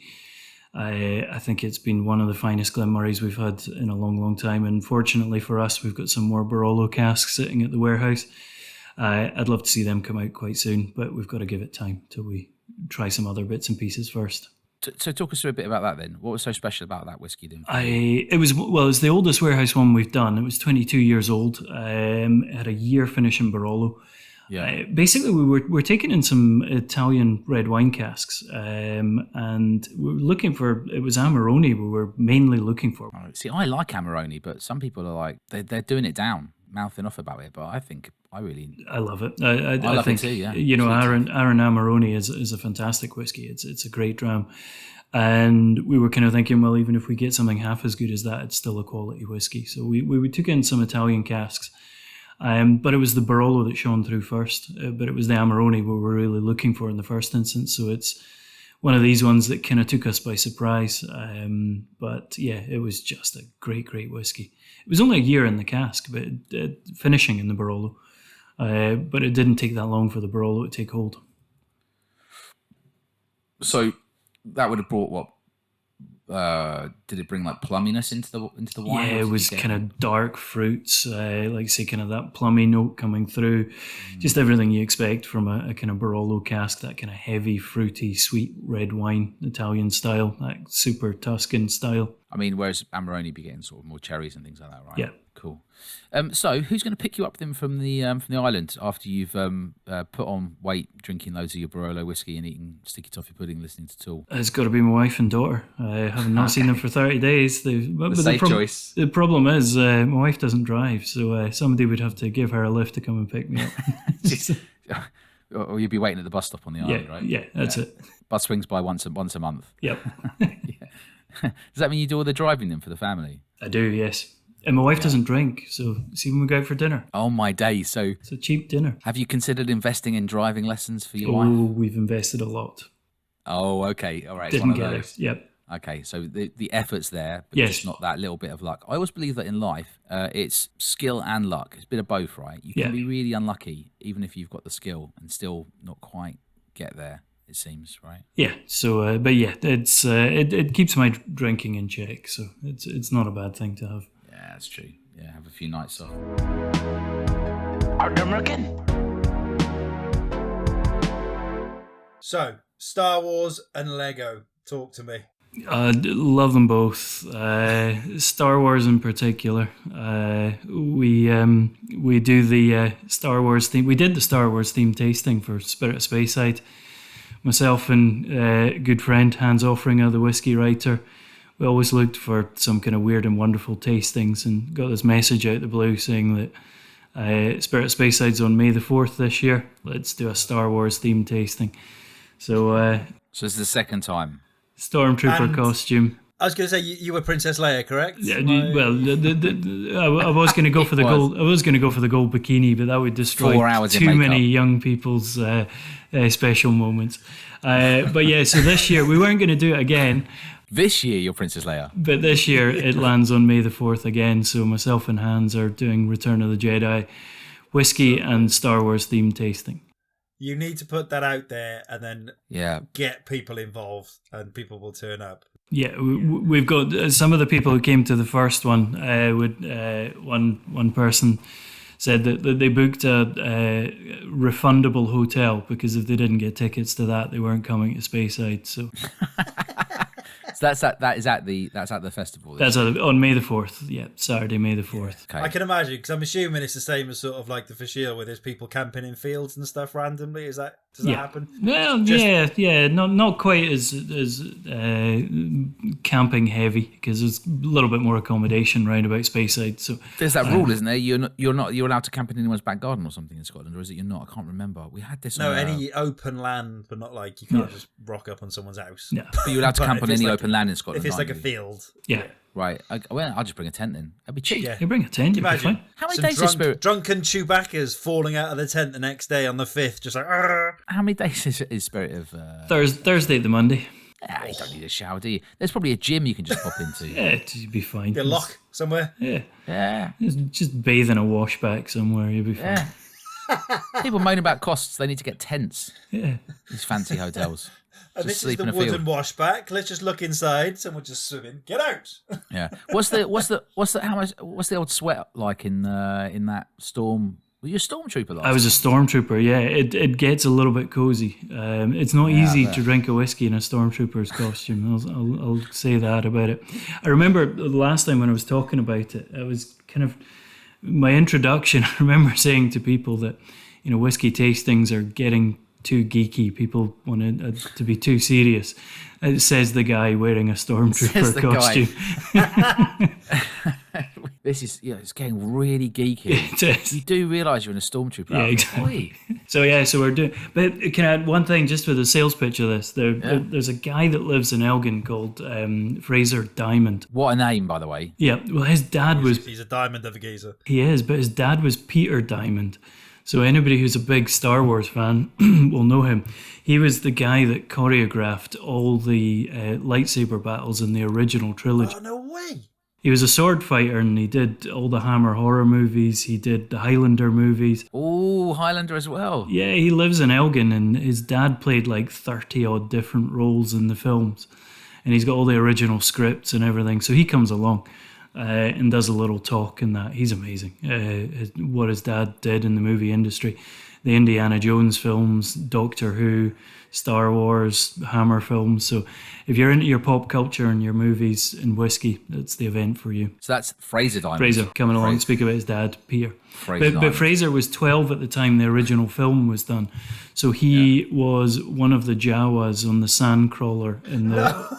Speaker 2: I think it's been one of the finest Glen Morays we've had in a long, long time. And fortunately for us, we've got some more Barolo casks sitting at the warehouse. I'd love to see them come out quite soon, but we've got to give it time till we try some other bits and pieces first.
Speaker 1: So talk us through a bit about that then. What was so special about that whiskey then?
Speaker 2: It was the oldest warehouse one we've done. It was 22 years old. It had a year finishing Barolo.
Speaker 1: Yeah.
Speaker 2: Basically, we're taking in some Italian red wine casks, and we're looking for. It was Amarone we were mainly looking for.
Speaker 1: See, I like Amarone, but some people are like they're doing it down, mouthing off about it. But I think I
Speaker 2: love it.
Speaker 1: I love
Speaker 2: think
Speaker 1: it too. Yeah,
Speaker 2: Aaron Amarone is a fantastic whiskey. It's a great dram, and we were kind of thinking, well, even if we get something half as good as that, it's still a quality whiskey. So we took in some Italian casks. But it was the Barolo that shone through first, but it was the Amarone we were really looking for in the first instance. So it's one of these ones that kind of took us by surprise. But yeah, it was just a great, great whiskey. It was only a year in the cask, but finishing in the Barolo. But it didn't take that long for the Barolo to take hold.
Speaker 1: So that would have brought what? Did it bring like plumminess into the wine?
Speaker 2: Yeah, it was kind of dark fruits, like say kind of that plummy note coming through, just everything you expect from a kind of Barolo cask, that kind of heavy, fruity, sweet red wine, Italian style, that super Tuscan style.
Speaker 1: I mean, whereas Amarone be getting sort of more cherries and things like that, right?
Speaker 2: Yeah.
Speaker 1: Cool. So who's going to pick you up then from the island after you've put on weight, drinking loads of your Barolo whiskey and eating sticky toffee pudding, listening to Tool?
Speaker 2: It's got to be my wife and daughter. I have not seen them for 30 days. But
Speaker 1: safe choice.
Speaker 2: The problem is my wife doesn't drive, so somebody would have to give her a lift to come and pick me up.
Speaker 1: Or you'd be waiting at the bus stop on the island, right?
Speaker 2: Yeah, that's it.
Speaker 1: Bus swings by once a month.
Speaker 2: Yep.
Speaker 1: Does that mean you do all the driving then for the family?
Speaker 2: I do, yes. And my wife doesn't drink, so see when we go out for dinner.
Speaker 1: Oh my days! So
Speaker 2: it's a cheap dinner.
Speaker 1: Have you considered investing in driving lessons for your
Speaker 2: wife?
Speaker 1: Oh,
Speaker 2: we've invested a lot.
Speaker 1: Oh, okay, all right.
Speaker 2: Didn't get it. Yep.
Speaker 1: Okay, so the effort's there, but
Speaker 2: yes.
Speaker 1: Just not that little bit of luck. I always believe that in life, it's skill and luck. It's a bit of both, right? You can be really unlucky, even if you've got the skill, and still not quite get there. it seems, right?
Speaker 2: Yeah. So, but yeah, it keeps my drinking in check. So it's not a bad thing to have.
Speaker 1: Yeah, that's true. Yeah, have a few nights off.
Speaker 5: American.
Speaker 3: So, Star Wars and Lego. Talk to me.
Speaker 2: Love them both. Star Wars in particular. We do the Star Wars theme. We did the Star Wars theme tasting for Spirit of Speyside. Myself and good friend Hans Offringer, the whiskey writer, we always looked for some kind of weird and wonderful tastings, and got this message out the blue saying that Spirit of Speyside's on May the 4th this year. Let's do a Star Wars theme tasting. So
Speaker 1: it's the second time.
Speaker 2: Stormtrooper
Speaker 3: And-
Speaker 2: costume.
Speaker 3: I was going to say you were Princess Leia, correct?
Speaker 2: Yeah, well, I was going to go for the gold. I was going to go for the gold bikini, but that would destroy
Speaker 1: 4 hours in
Speaker 2: too
Speaker 1: makeup.
Speaker 2: many young people's special moments. But yeah, so this year we weren't going to do it again.
Speaker 1: This year, you're Princess Leia.
Speaker 2: But this year it lands on May the 4th again. So myself and Hans are doing Return of the Jedi, whiskey and Star Wars themed tasting.
Speaker 3: You need to put that out there and then
Speaker 1: Yeah.
Speaker 3: get people involved, and people will turn up.
Speaker 2: Yeah, we've got some of the people who came to the first one. One person said that they booked a refundable hotel because if they didn't get tickets to that, they weren't coming to Speyside. So
Speaker 1: So that's at the festival.
Speaker 2: that's on May the 4th. Yeah, Saturday, May the 4th.
Speaker 1: Okay.
Speaker 3: I can imagine, because I'm assuming it's the same as sort of like the Fashil, where there's people camping in fields and stuff randomly. Does that happen?
Speaker 2: Well, yeah, not quite as camping heavy because there's a little bit more accommodation round about Speyside. So
Speaker 1: There's that rule, isn't there? You're allowed to camp in anyone's back garden or something in Scotland, or is it you're not? I can't remember. We had this.
Speaker 3: No,
Speaker 1: on,
Speaker 3: any open land, but not like you can't just rock up on someone's house.
Speaker 2: yeah,
Speaker 1: But you're allowed to
Speaker 3: But
Speaker 1: camp
Speaker 3: if
Speaker 1: on
Speaker 3: it's
Speaker 1: any
Speaker 3: like-
Speaker 1: open land in Scotland.
Speaker 3: If it's like a
Speaker 1: aren't you?
Speaker 3: field.
Speaker 2: yeah.
Speaker 1: Right. Well, I'll just bring a tent then. That'd be cheap.
Speaker 3: Yeah.
Speaker 2: You bring a tent, you'll be
Speaker 3: Imagine
Speaker 2: fine.
Speaker 1: How many
Speaker 3: some
Speaker 1: days is Spirit?
Speaker 3: drunken Chewbacca's falling out of the tent the next day on the 5th, just like, "Arr."
Speaker 1: How many days is Spirit of?
Speaker 2: Thursday to Monday.
Speaker 1: You don't need a shower, do you? There's probably a gym you can just pop into.
Speaker 2: Yeah, you'll be fine.
Speaker 3: Get a lock somewhere.
Speaker 2: Yeah.
Speaker 1: Yeah.
Speaker 2: Just bathe in a washback somewhere, you'll be fine.
Speaker 1: Yeah. People moan about costs. They need to get tents.
Speaker 2: Yeah.
Speaker 1: These fancy hotels.
Speaker 3: And
Speaker 1: Just
Speaker 3: this is
Speaker 1: sleep
Speaker 3: the
Speaker 1: in a
Speaker 3: wooden
Speaker 1: field.
Speaker 3: washback. Let's just look inside. Someone just swimming. Get out.
Speaker 1: Yeah. What's the old sweat like in that storm? Were you a stormtrooper last?
Speaker 2: I was a stormtrooper, yeah. It gets a little bit cozy. It's not easy to drink a whiskey in a stormtrooper's costume. I'll say that about it. I remember the last time when I was talking about it, I was kind of my introduction. I remember saying to people that, whiskey tastings are getting too geeky. People want it to be too serious. It says the guy wearing a
Speaker 1: Says
Speaker 2: stormtrooper
Speaker 1: the guy.
Speaker 2: costume.
Speaker 1: This is it's getting really geeky.
Speaker 2: It is.
Speaker 1: You do realise you're in a stormtrooper.
Speaker 2: Yeah,
Speaker 1: outfit.
Speaker 2: exactly. So we're doing. But can I add one thing just for the sales pitch of this? There's a guy that lives in Elgin called Fraser Diamond.
Speaker 1: What a name, by the way.
Speaker 2: Yeah, well, his dad was.
Speaker 3: He's a diamond of a geezer.
Speaker 2: He is, but his dad was Peter Diamond. So anybody who's a big Star Wars fan will know him. He was the guy that choreographed all the lightsaber battles in the original trilogy.
Speaker 3: Oh, no way.
Speaker 2: He was a sword fighter and he did all the Hammer horror movies. He did the Highlander movies.
Speaker 1: Oh, Highlander as well.
Speaker 2: Yeah, he lives in Elgin and his dad played like 30 odd different roles in the films. And he's got all the original scripts and everything. So he comes along and does a little talk in that. He's amazing. What his dad did in the movie industry. The Indiana Jones films, Doctor Who, Star Wars, Hammer films. So if you're into your pop culture and your movies and whiskey, that's the event for you.
Speaker 1: So that's Fraser Diamond.
Speaker 2: Fraser coming along and speak about his dad, Peter.
Speaker 1: Fraser
Speaker 2: But
Speaker 1: Diamond.
Speaker 2: Fraser was 12 at the time the original film was done. So he was one of the Jawas on the Sandcrawler in the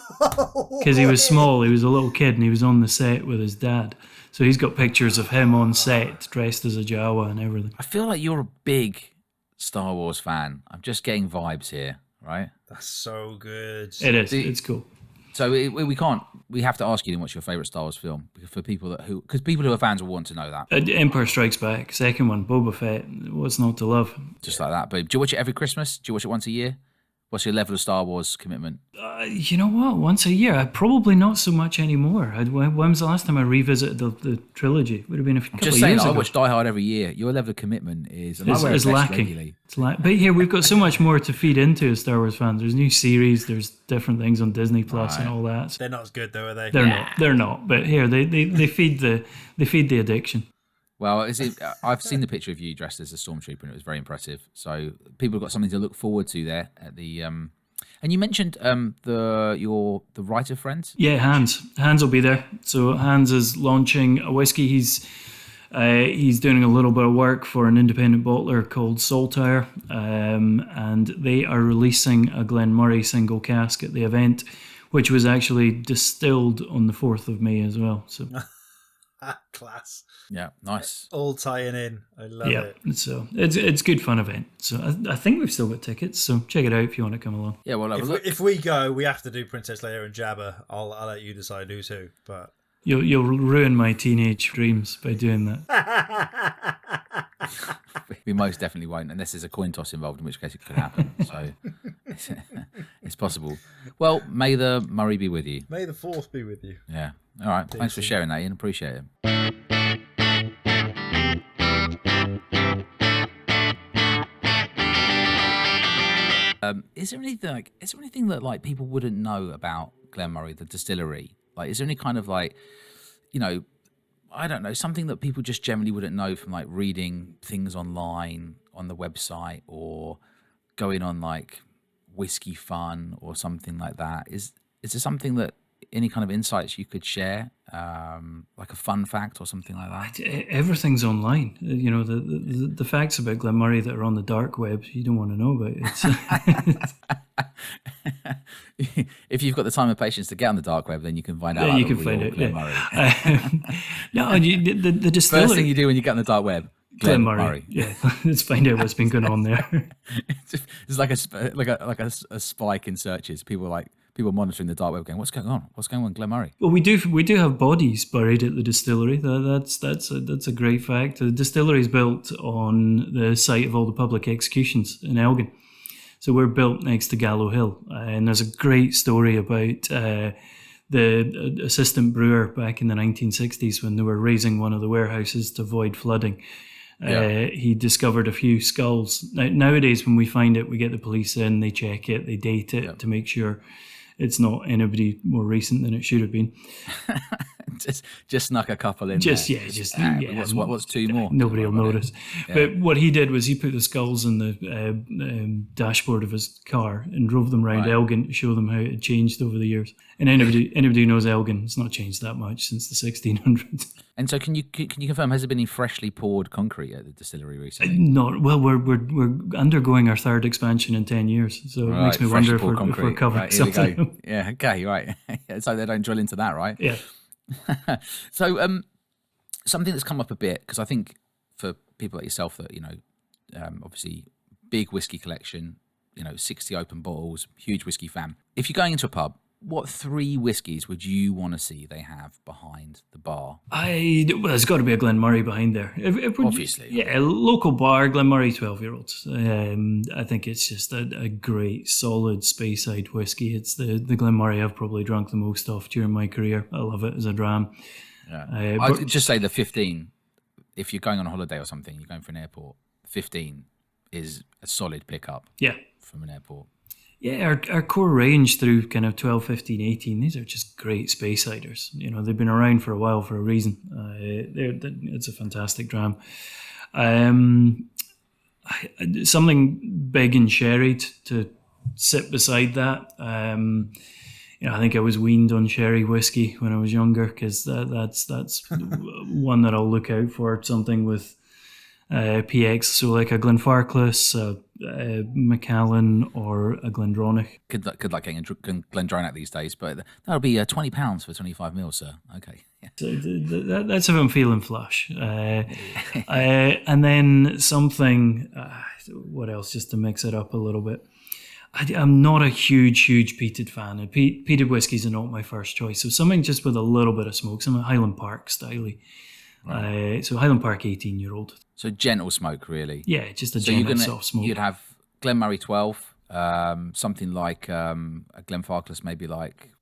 Speaker 2: because he was small, he was a little kid and he was on the set with his dad. So he's got pictures of him on set dressed as a Jawa and everything.
Speaker 1: I feel like you're a big Star Wars fan. I'm just getting vibes here, right?
Speaker 3: That's so good.
Speaker 2: It is. It's cool.
Speaker 1: So we have to ask you what's your favourite Star Wars film for people because people who are fans will want to know that.
Speaker 2: Empire Strikes Back, second one, Boba Fett. What's not to love?
Speaker 1: Just like that. But do you watch it every Christmas? Do you watch it once a year? What's your level of Star Wars commitment?
Speaker 2: You know what? Once a year. Probably not so much anymore. When was the last time I revisited the trilogy? It would have been a couple
Speaker 1: Just
Speaker 2: of
Speaker 1: saying,
Speaker 2: years
Speaker 1: I
Speaker 2: ago.
Speaker 1: watch Die Hard every year. Your level of commitment is
Speaker 2: lacking.
Speaker 1: regularly.
Speaker 2: But here we've got so much more to feed into as Star Wars fans. There's new series, there's different things on Disney Plus and all that.
Speaker 3: They're not as good though, are they?
Speaker 2: They're not. But here they feed the addiction.
Speaker 1: Well, I've seen the picture of you dressed as a stormtrooper, and it was very impressive. So people have got something to look forward to there at the. And you mentioned the writer friends.
Speaker 2: Yeah, Hans will be there. So Hans is launching a whiskey. He's doing a little bit of work for an independent bottler called Saltire, and they are releasing a Glen Moray single cask at the event, which was actually distilled on the 4th of May as well. So.
Speaker 3: Class.
Speaker 1: Yeah, nice.
Speaker 3: All tying in. I love it.
Speaker 2: So it's good fun event. So I think we've still got tickets. So check it out if you want to come along.
Speaker 1: Yeah, well,
Speaker 3: if we go, we have to do Princess Leia and Jabba. I'll let you decide who's who. But
Speaker 2: you'll ruin my teenage dreams by doing that.
Speaker 1: We most definitely won't, unless there's a coin toss involved, in which case it could happen. So it's possible. Well, may the Murray be with you.
Speaker 3: May the Force be with you.
Speaker 1: Yeah. All right. Thanks for sharing that, Ian. Appreciate it. Is there anything that like people wouldn't know about Glen Moray, the distillery? Like, is there any kind of like, I don't know, something that people just generally wouldn't know from like reading things online on the website or going on like Whisky Fun or something like that? Is there something that any kind of insights you could share, like a fun fact or something like that?
Speaker 2: Everything's online. The facts about Glen Moray that are on the dark web, you don't want to know about it.
Speaker 1: If you've got the time and patience to get on the dark web, then you can find out.
Speaker 2: Yeah, you can find it.
Speaker 1: Glen
Speaker 2: Moray. No, the distillery.
Speaker 1: First thing you do when you get on the dark web, Glen Moray.
Speaker 2: Yeah, let's find out what's been going on there.
Speaker 1: It's like a spike in searches. People monitoring the dark web going, what's going on? What's going on, Glen Moray?
Speaker 2: Well, we do have bodies buried at the distillery. That's a great fact. The distillery is built on the site of all the public executions in Elgin. So we're built next to Gallow Hill, and there's a great story about the assistant brewer back in the 1960s when they were raising one of the warehouses to avoid flooding. He discovered a few skulls. Nowadays, when we find it, we get the police in, they check it, they date it to make sure it's not anybody more recent than it should have been.
Speaker 1: just snuck a couple in. What's two more?
Speaker 2: Nobody will notice. Yeah. But what he did was he put the skulls in the dashboard of his car and drove them around Elgin to show them how it had changed over the years. And anybody who knows Elgin, it's not changed that much since the 1600s.
Speaker 1: And so, can you confirm, has there been any freshly poured concrete at the distillery recently?
Speaker 2: Not well. We're undergoing our third expansion in 10 years, so it makes me wonder if we're covering something.
Speaker 1: Yeah. Okay. Right. So they don't drill into that, right?
Speaker 2: Yeah.
Speaker 1: So, something that's come up a bit, because I think for people like yourself that obviously big whiskey collection, 60 open bottles, huge whiskey fan. If you're going into a pub, what 3 whiskies would you want to see they have behind the bar?
Speaker 2: There's got to be a Glen Moray behind there.
Speaker 1: Obviously.
Speaker 2: Yeah, a local bar, Glen Moray 12-year-olds. I think it's just a great, solid Speyside whiskey. It's the Glen Moray I've probably drunk the most of during my career. I love it as a dram.
Speaker 1: Yeah. I'd just say the 15, if you're going on a holiday or something, you're going for an airport, 15 is a solid pickup from an airport.
Speaker 2: Yeah, our core range through kind of 12, 15, 18, these are just great Speysiders. They've been around for a while for a reason. It's a fantastic dram. Something big and sherried to sit beside that. I think I was weaned on sherry whiskey when I was younger because that's one that I'll look out for. Something with PX, so like a Glenfarclas, a Macallan, or a Glendronach.
Speaker 1: Good luck getting a Glendronach these days, but that'll be £20 for 25 mils, sir. Okay. Yeah.
Speaker 2: So that's if I'm feeling flush. And then something, what else, just to mix it up a little bit. I'm not a huge peated fan. Peated whiskies are not my first choice. So something just with a little bit of smoke, some Highland Park style. Right. So Highland Park 18-year-old.
Speaker 1: So gentle smoke, really.
Speaker 2: Yeah, just a gentle soft smoke.
Speaker 1: You'd have Glen Moray 12, Something like a Glenfarclas, maybe like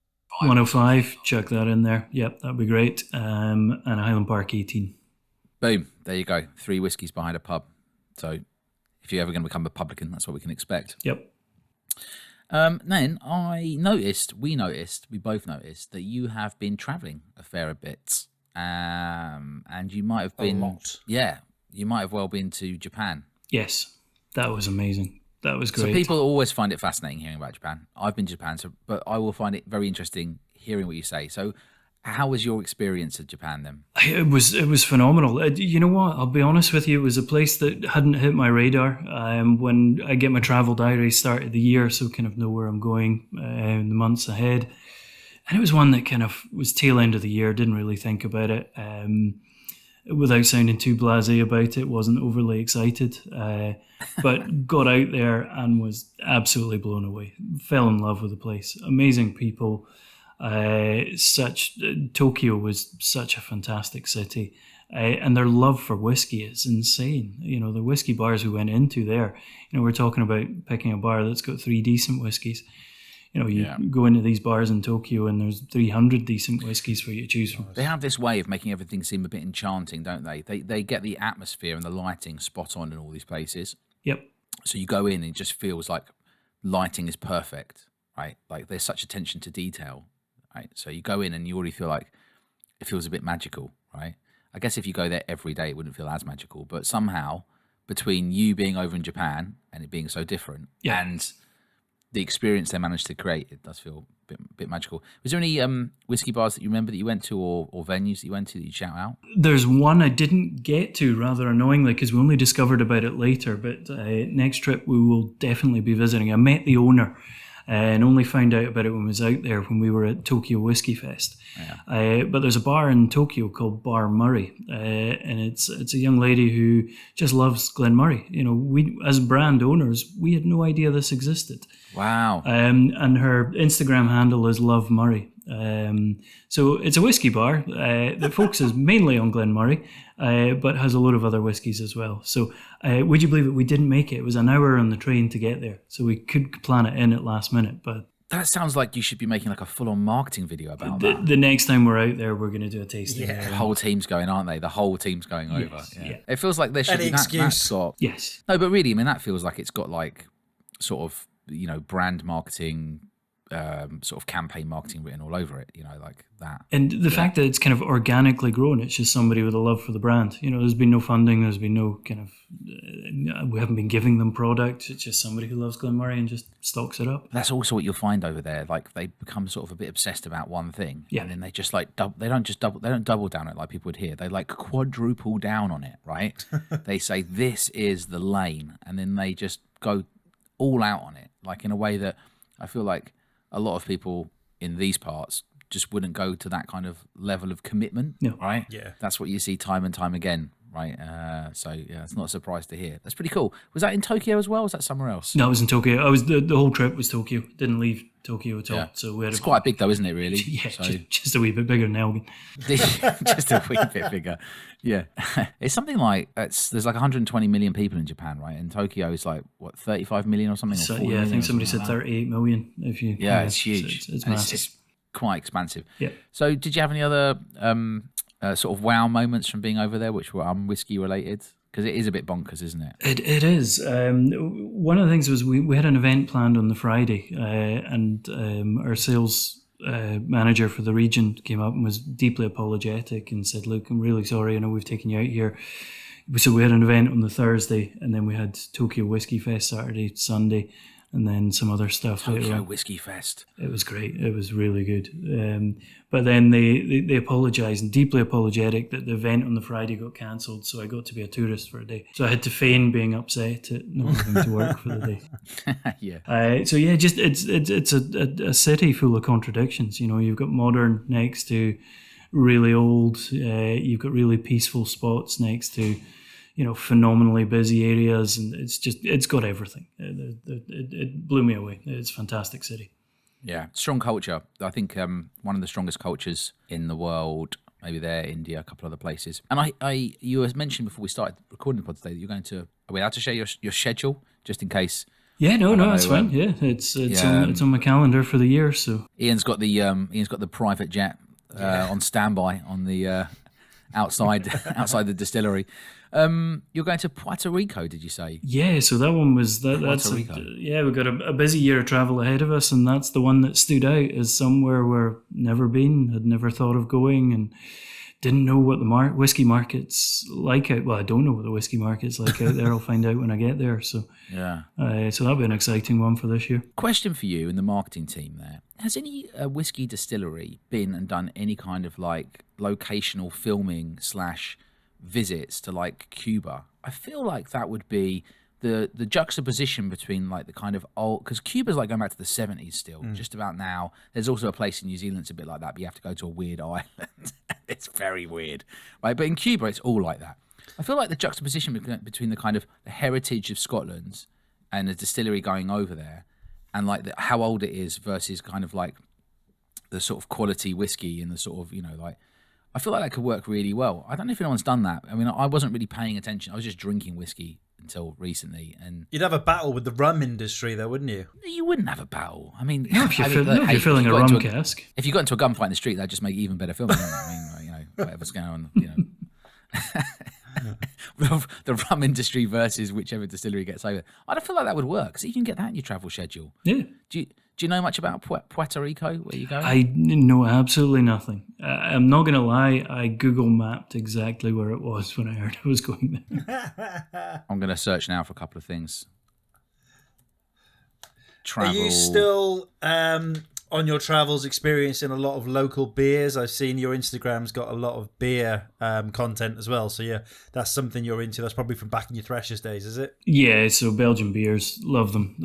Speaker 2: 105, chuck that in there. Yep, that'd be great. And a Highland Park 18.
Speaker 1: boom, there you go. 3 whiskies behind a pub. So if you're ever going to become a publican, that's what we can expect.
Speaker 2: Yep.
Speaker 1: Then we both noticed that you have been travelling a fair bit, and you might have been
Speaker 3: A lot.
Speaker 1: Yeah, you might have well been to Japan.
Speaker 2: Yes, that was amazing. That was great.
Speaker 1: So people always find it fascinating hearing about Japan. I've been to Japan, but I will find it very interesting hearing what you say. So, how was your experience of Japan then?
Speaker 2: It was phenomenal. You know what? I'll be honest with you. It was a place that hadn't hit my radar when I get my travel diary start of the year, so kind of know where I'm going in the months ahead. And it was one that kind of was tail end of the year. Didn't really think about it. Without sounding too blasé about it, wasn't overly excited, but got out there and was absolutely blown away. Fell in love with the place. Amazing people. Tokyo was such a fantastic city, and their love for whiskey is insane. You know, the whiskey bars we went into there, you know, we're talking about picking a bar that's got 3 decent whiskies. You know, you go into these bars in Tokyo and there's 300 decent whiskies for you to choose from.
Speaker 1: They have this way of making everything seem a bit enchanting, don't they? They get the atmosphere and the lighting spot on in all these places.
Speaker 2: Yep.
Speaker 1: So you go in and it just feels like lighting is perfect, right? Like there's such attention to detail, right? So you go in and you already feel like it feels a bit magical, right? I guess if you go there every day, it wouldn't feel as magical. But somehow, between you being over in Japan and it being so different, and the experience they managed to create, it does feel a bit magical. Was there any whiskey bars that you remember that you went to, or venues that you went to that you shout out?
Speaker 2: There's one I didn't get to, rather annoyingly, because we only discovered about it later. But next trip we will definitely be visiting. I met the owner and only found out about it when I was out there when we were at Tokyo Whiskey Fest. But there's a bar in Tokyo called Bar Murray, and it's a young lady who just loves Glen Moray. You know, we as brand owners, we had no idea this existed.
Speaker 1: Wow.
Speaker 2: And her Instagram handle is Love Murray. So it's a whiskey bar that focuses mainly on Glen Moray, but has a load of other whiskies as well. So would you believe it? We didn't make it. It was an hour on the train to get there. So we could plan it in at last minute. But
Speaker 1: that sounds like you should be making like a full-on marketing video about that.
Speaker 2: The next time we're out there, we're going to do a tasting.
Speaker 1: The whole team's going, aren't they? The whole team's going over. Yeah. It feels like there should
Speaker 3: Any
Speaker 1: be
Speaker 3: excuse.
Speaker 2: Yes.
Speaker 1: No, but really, I mean, that feels like it's got like sort of, you know, brand marketing, sort of campaign marketing written all over it, you know, like that.
Speaker 2: And the fact that it's kind of organically grown, it's just somebody with a love for the brand. You know, there's been no funding, there's been no kind of, we haven't been giving them product. It's just somebody who loves Glen Moray and just stocks it up.
Speaker 1: That's also what you'll find over there. Like they become sort of a bit obsessed about one thing, and then they just like they don't double down on it like people would hear. They like quadruple down on it, right? They say this is the lane, and then they just go all out on it, like in a way that I feel like a lot of people in these parts just wouldn't go to that kind of level of commitment, right?
Speaker 3: Yeah.
Speaker 1: That's what you see time and time again, right? So yeah, it's not a surprise to hear. That's pretty cool. Was that in Tokyo as well? Or was that somewhere else?
Speaker 2: No, it was in Tokyo. I was the whole trip was Tokyo. Didn't leave Tokyo at all.
Speaker 1: Yeah.
Speaker 2: So we had
Speaker 1: It's quite big though, isn't it? Really?
Speaker 2: Yeah,
Speaker 1: So,
Speaker 2: just a wee bit bigger than Elgin.
Speaker 1: just a wee bit bigger. Yeah. It's something like there's like 120 million people in Japan, right? And Tokyo is like what 35 million or something.
Speaker 2: So,
Speaker 1: or 40
Speaker 2: yeah, I
Speaker 1: million
Speaker 2: think
Speaker 1: or
Speaker 2: somebody
Speaker 1: something
Speaker 2: said
Speaker 1: like that.
Speaker 2: 38 million. If you
Speaker 1: It's huge.
Speaker 2: It's
Speaker 1: And
Speaker 2: massive.
Speaker 1: It's quite expansive.
Speaker 2: Yeah.
Speaker 1: So did you have any other sort of wow moments from being over there, which were whiskey related? Because it is a bit bonkers, isn't it?
Speaker 2: It is. One of the things was we had an event planned on the Friday, and our sales manager for the region came up and was deeply apologetic and said, "Look, I'm really sorry. I know we've taken you out here." So we had an event on the Thursday, and then we had Tokyo Whiskey Fest Saturday, Sunday, and then some other stuff later
Speaker 1: Tokyo
Speaker 2: on.
Speaker 1: Whiskey Fest.
Speaker 2: It was great. It was really good. But then they apologised and deeply apologetic that the event on the Friday got cancelled, so I got to be a tourist for a day. So I had to feign being upset at not having to work for the day.
Speaker 1: Yeah.
Speaker 2: So yeah, just it's a city full of contradictions. You know, you've got modern next to really old. You've got really peaceful spots next to, you know, phenomenally busy areas, and it's got everything. It blew me away. It's a fantastic city.
Speaker 1: Yeah, strong culture. I think one of the strongest cultures in the world. Maybe there, India, a couple other places. And you mentioned before we started recording the pod today that you're going to. Are we allowed to share your schedule just in case
Speaker 2: Yeah, no,
Speaker 1: know,
Speaker 2: that's fine. Yeah, it's
Speaker 1: yeah,
Speaker 2: it's on my calendar for the year. So
Speaker 1: Ian's got the private jet on standby on the outside the distillery. You're going to Puerto Rico, did you say?
Speaker 2: yeah, so that one was that's
Speaker 1: Puerto Rico.
Speaker 2: yeah, we've got a busy year of travel ahead of us, and that's the one that stood out as somewhere where never been, had never thought of going, and didn't know what the whiskey market's like out. Well, I don't know what the whiskey market's like out there. I'll find out when I get there. So
Speaker 1: Yeah.
Speaker 2: so that'll be an exciting one for this year.
Speaker 1: Question for you and the marketing team there. Has any whiskey distillery been and done any kind of like locational filming / visits to like Cuba? I feel like that would be the juxtaposition between like the kind of old, because Cuba's like going back to the 70s still, just about now. There's also a place in New Zealand that's a bit like that, but you have to go to a weird island. It's very weird, right? But in Cuba, it's all like that. I feel like the juxtaposition between the kind of the heritage of Scotland and the distillery going over there, and like how old it is versus kind of like the sort of quality whiskey and the sort of, like, I feel like that could work really well. I don't know if anyone's done that. I mean, I wasn't really paying attention. I was just drinking whiskey until recently, and
Speaker 3: You'd have a battle with the rum industry, though, wouldn't you?
Speaker 1: you wouldn't have a battle. I mean,
Speaker 2: If you're filling a rum cask.
Speaker 1: if you got into a gunfight in the street, that'd just make it even better filming. I mean, whatever's going on, the rum industry versus whichever distillery gets over. I don't feel like that would work, so you can get that in your travel schedule.
Speaker 2: Yeah.
Speaker 1: Do you know much about Puerto Rico, where you go?
Speaker 2: I know absolutely nothing. I'm not going to lie. I Google mapped exactly where it was when I heard I was going there.
Speaker 1: I'm going to search now for a couple of things. Travel.
Speaker 3: Are you still on your travels experiencing a lot of local beers? I've seen your Instagram's got a lot of beer content as well. So yeah, that's something you're into. That's probably from back in your Threshers days, is it?
Speaker 2: Yeah, so Belgian beers, love them.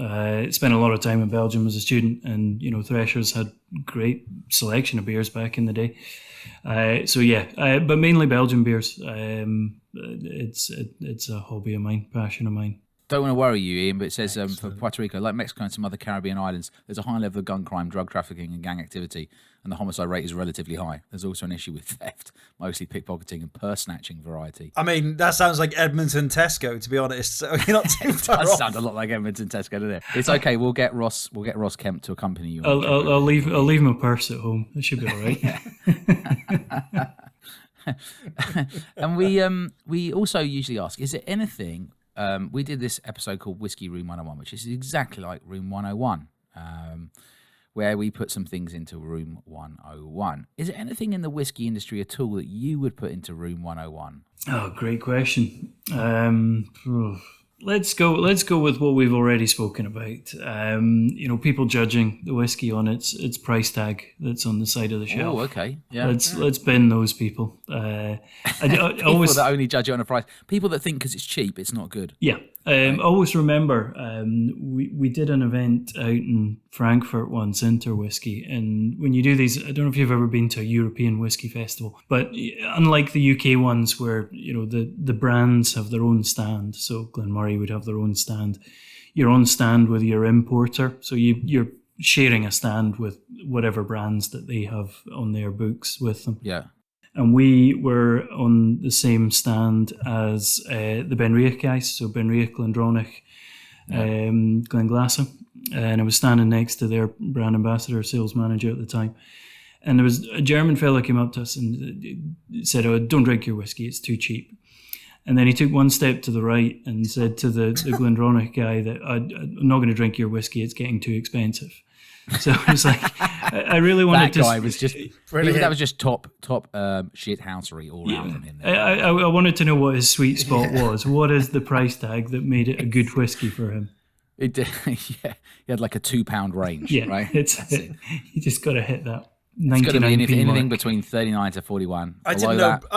Speaker 2: Spent a lot of time in Belgium as a student, and Threshers had great selection of beers back in the day. So yeah, but mainly Belgian beers. It's a hobby of mine, passion of mine.
Speaker 1: Don't want to worry you, Ian, but it says for Puerto Rico, like Mexico and some other Caribbean islands, there's a high level of gun crime, drug trafficking, and gang activity, and the homicide rate is relatively high. There's also an issue with theft, mostly pickpocketing and purse snatching variety.
Speaker 3: I mean, that sounds like Edmonton Tesco, to be honest. So you're not too far
Speaker 1: That
Speaker 3: off.
Speaker 1: sounds a lot like Edmonton Tesco, doesn't it? It's okay. We'll get Ross Kemp to accompany you.
Speaker 2: I'll leave my purse at home. It should be all right.
Speaker 1: And we also usually ask, is there anything? We did this episode called Whiskey Room 101, which is exactly like Room 101, where we put some things into Room 101. Is there anything in the whiskey industry at all that you would put into Room 101?
Speaker 2: Oh, great question. Let's go with what we've already spoken about. People judging the whiskey on its price tag that's on the side of the shelf.
Speaker 1: Oh, okay. Yeah.
Speaker 2: Let's bin those people. I
Speaker 1: People
Speaker 2: always
Speaker 1: that only judge it on a price. People that think because it's cheap, it's not good.
Speaker 2: Yeah. Always remember, we did an event out in Frankfurt once, Inter Whiskey, and when you do these, I don't know if you've ever been to a European whiskey festival, but unlike the UK ones where, the brands have their own stand, so Glen Moray would have their own stand, you're on stand with your importer, so you're sharing a stand with whatever brands that they have on their books with them.
Speaker 1: Yeah.
Speaker 2: And we were on the same stand as the Benriach guys, so Benriach, Glendronach, Glenglassaugh. And I was standing next to their brand ambassador, sales manager at the time. And there was a German fella came up to us and said, "Oh, don't drink your whiskey, it's too cheap." And then he took one step to the right and said to the Glendronach guy that I'm not going to drink your whiskey, it's getting too expensive. So it was like, I really wanted
Speaker 1: that guy was just brilliant. That was just top shit housery all round in there.
Speaker 2: I wanted to know what his sweet spot was. What is the price tag that made it a good whiskey for him?
Speaker 1: It did, yeah. He had like a £2 range,
Speaker 2: yeah,
Speaker 1: right?
Speaker 2: You just got to hit that.
Speaker 1: It's got to be anything
Speaker 2: mark.
Speaker 1: between 39 to 41.
Speaker 3: I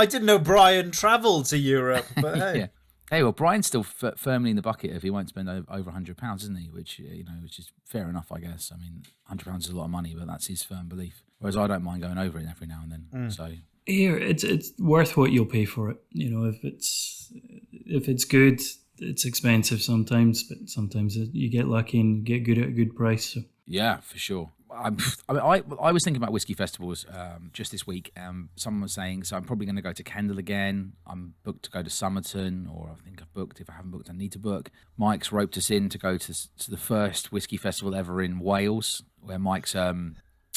Speaker 3: didn't know Brian travelled to Europe, but hey.
Speaker 1: Yeah. Hey, well, Brian's still firmly in the bucket if he won't spend over £100, isn't he? Which is fair enough, I guess. I mean, £100 is a lot of money, but that's his firm belief. Whereas I don't mind going over it every now and then. So
Speaker 2: here, it's worth what you'll pay for it. If it's good, it's expensive sometimes, but sometimes you get lucky and get good at a good price. So.
Speaker 1: Yeah, for sure. I was thinking about whiskey festivals just this week. Someone was saying, so I'm probably going to go to Kendal again. I'm booked to go to Somerton, or I think I've booked. If I haven't booked, I need to book. Mike's roped us in to go to the first whiskey festival ever in Wales, where Mike's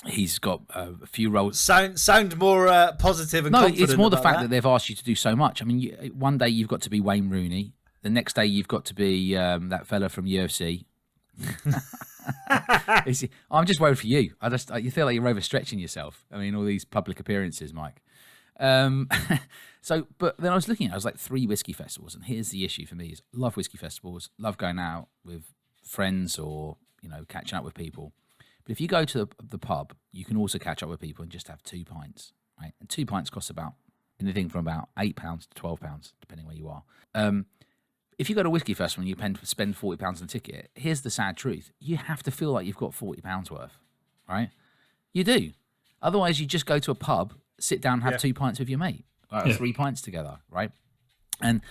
Speaker 1: he's got a few roles.
Speaker 3: Sound more positive and confident.
Speaker 1: No, it's more the
Speaker 3: about
Speaker 1: fact
Speaker 3: that.
Speaker 1: that they've asked you to do so much. I mean, one day you've got to be Wayne Rooney. The next day you've got to be that fella from UFC. I'm just worried for you. You feel like you're overstretching yourself. I mean, all these public appearances, Mike. But then I was looking at it, I was like 3 whiskey festivals, and here's the issue for me: is love whiskey festivals, love going out with friends or catching up with people. But if you go to the pub, you can also catch up with people and just have 2 pints, right? And 2 pints cost about anything from about £8 to £12, depending where you are. If you go to a whiskey festival and you spend £40 on a ticket, here's the sad truth. You have to feel like you've got £40 worth, right? You do. Otherwise, you just go to a pub, sit down, have 2 pints with your mate, or 3 pints together, right? And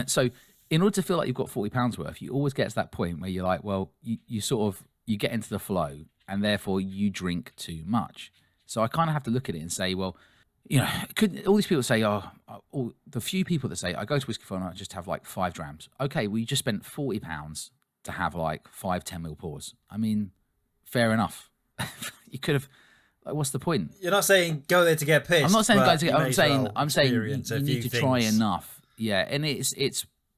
Speaker 1: so in order to feel like you've got £40 worth, you always get to that point where you're like, well, you get into the flow, and therefore you drink too much. So I kind of have to look at it and say, well, all these people say, all the few people that say, I go to Whiskey Festival and I just have like 5 drams. Okay, well, you just spent £40 to have like 5 10ml pours. I mean, fair enough. You could have, like, what's the point?
Speaker 3: You're not saying go there to get pissed.
Speaker 1: I'm not saying go to get, I'm saying you
Speaker 3: experience
Speaker 1: need to try enough. Yeah, and it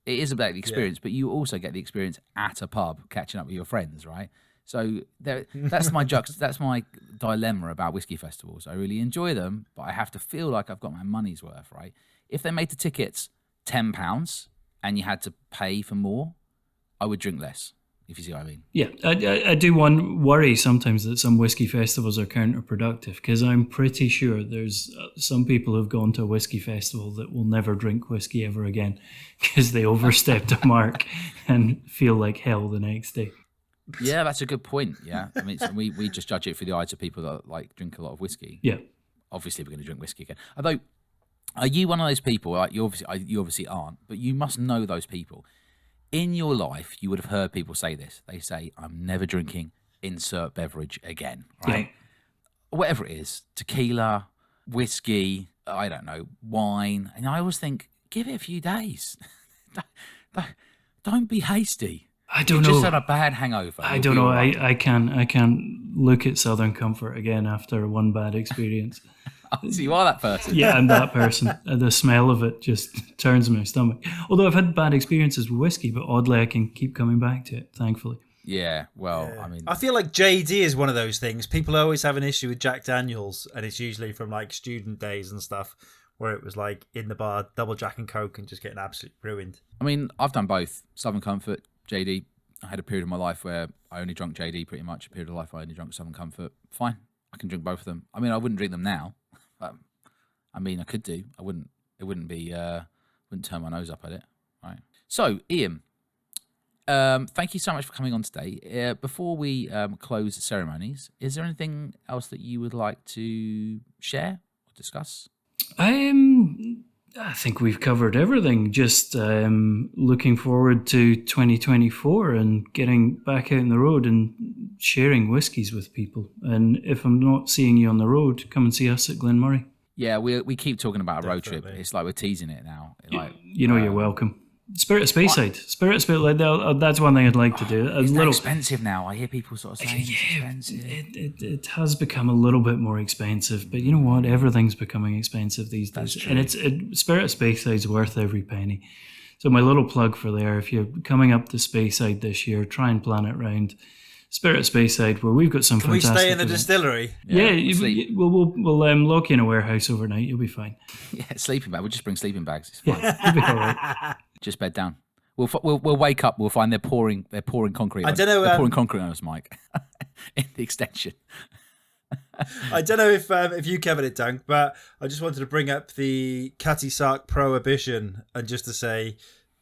Speaker 1: is about the experience, but you also get the experience at a pub, catching up with your friends, right? So that's my that's my dilemma about whiskey festivals. I really enjoy them, but I have to feel like I've got my money's worth, right? If they made the tickets £10 and you had to pay for more, I would drink less, if you see what I mean.
Speaker 2: Yeah, I do worry sometimes that some whiskey festivals are counterproductive, because I'm pretty sure there's some people who've gone to a whiskey festival that will never drink whiskey ever again because they overstepped a mark and feel like hell the next day.
Speaker 1: Yeah, that's a good point. Yeah, I mean, we just judge it through the eyes of people that like drink a lot of whiskey.
Speaker 2: Yeah,
Speaker 1: obviously we're going to drink whiskey again. Although, are you one of those people? Like you obviously aren't, but you must know those people in your life. You would have heard people say this. They say, "I'm never drinking insert beverage again." Right? Yeah. Whatever it is, tequila, whiskey, I don't know, wine, and I always think, give it a few days. Don't be hasty.
Speaker 2: I don't know.
Speaker 1: Just had a bad hangover.
Speaker 2: I don't know. Right. I can't look at Southern Comfort again after one bad experience.
Speaker 1: So you are that person.
Speaker 2: Yeah, I'm that person. The smell of it just turns my stomach. Although I've had bad experiences with whiskey, but oddly I can keep coming back to it, thankfully.
Speaker 1: Yeah, well, I mean,
Speaker 3: I feel like JD is one of those things. People always have an issue with Jack Daniels, and it's usually from like student days and stuff, where it was like in the bar, double Jack and Coke, and just getting absolutely ruined.
Speaker 1: I mean, I've done both. Southern Comfort, JD. I had a period of my life where I only drank JD pretty much. A period of life I only drank Southern Comfort. Fine, I can drink both of them. I mean, I wouldn't drink them now. I mean, I could do. I wouldn't. It wouldn't be. Wouldn't turn my nose up at it. Right. So, Iain, thank you so much for coming on today. Before we close the ceremonies, is there anything else that you would like to share or discuss?
Speaker 2: I think we've covered everything. Just looking forward to 2024 and getting back out on the road and sharing whiskies with people. And if I'm not seeing you on the road, come and see us at Glen Moray.
Speaker 1: Yeah, we keep talking about a road trip. It's like we're teasing it now.
Speaker 2: You're welcome. Spirit of Speyside. Spirit of Speyside. That's one thing I'd like to do.
Speaker 1: It's expensive now. I hear people sort of saying it's expensive.
Speaker 2: It has become a little bit more expensive, but you know what? Everything's becoming expensive these days. And Spirit of Speyside's worth every penny. So my little plug for there, if you're coming up to Speyside this year, try and plan it round Spirit of Speyside, where we've got some fantastic.
Speaker 3: Can we stay in the distillery?
Speaker 2: Yeah, we'll lock you in a warehouse overnight. You'll be fine.
Speaker 1: Yeah, sleeping bag. We'll just bring sleeping bags. It's fine.
Speaker 2: Yeah, you'll be all right.
Speaker 1: Just bed down. We'll wake up. We'll find they're pouring concrete.
Speaker 3: I don't know.
Speaker 1: They're pouring concrete on us, Mike. In the extension.
Speaker 3: I don't know if you covered it, Dunk, but I just wanted to bring up the Catty Sark Prohibition and just to say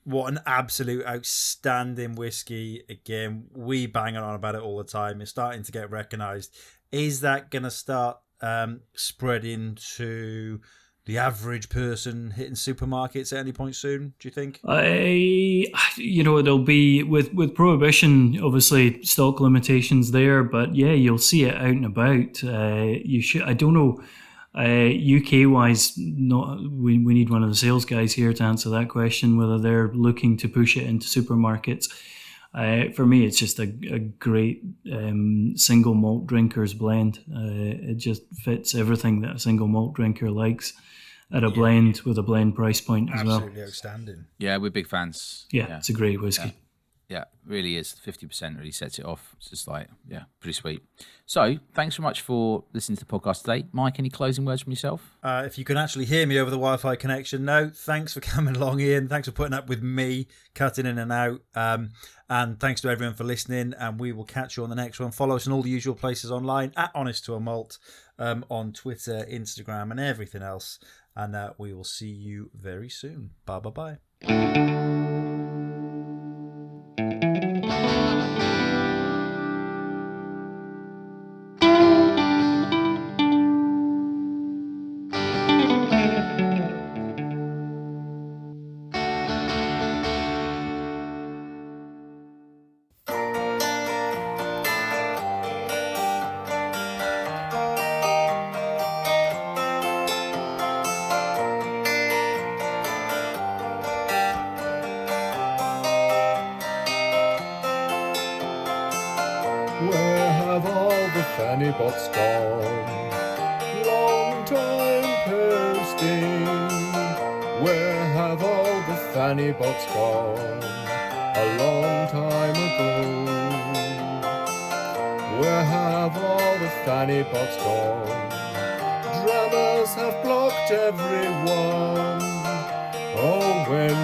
Speaker 3: what an absolute outstanding whiskey. Again, we bang on about it all the time. It's starting to get recognised. Is that going to start spreading to the average person hitting supermarkets at any point soon, do you think?
Speaker 2: It'll be with prohibition, obviously stock limitations there, but yeah, you'll see it out and about. I don't know, UK wise, we need one of the sales guys here to answer that question, whether they're looking to push it into supermarkets. For me, it's just a great single malt drinker's blend. It just fits everything that a single malt drinker likes at a blend with a blend price point as well.
Speaker 3: Absolutely outstanding.
Speaker 1: Yeah, we're big fans.
Speaker 2: Yeah, it's a great whiskey.
Speaker 1: Yeah, really is. 50% really sets it off. It's just like, pretty sweet. So, thanks so much for listening to the podcast today. Mike, any closing words from yourself?
Speaker 3: If you can actually hear me over the Wi-Fi connection, no, thanks for coming along, Ian. Thanks for putting up with me cutting in and out. And thanks to everyone for listening. And we will catch you on the next one. Follow us in all the usual places online, at Honest to a Malt, on Twitter, Instagram, and everything else. And we will see you very soon. Bye-bye-bye.
Speaker 6: Where have all the fanny bots gone? Long time posting. Where have all the fanny bots gone? A long time ago. Where have all the fanny bots gone? Dramas have blocked everyone. Oh, when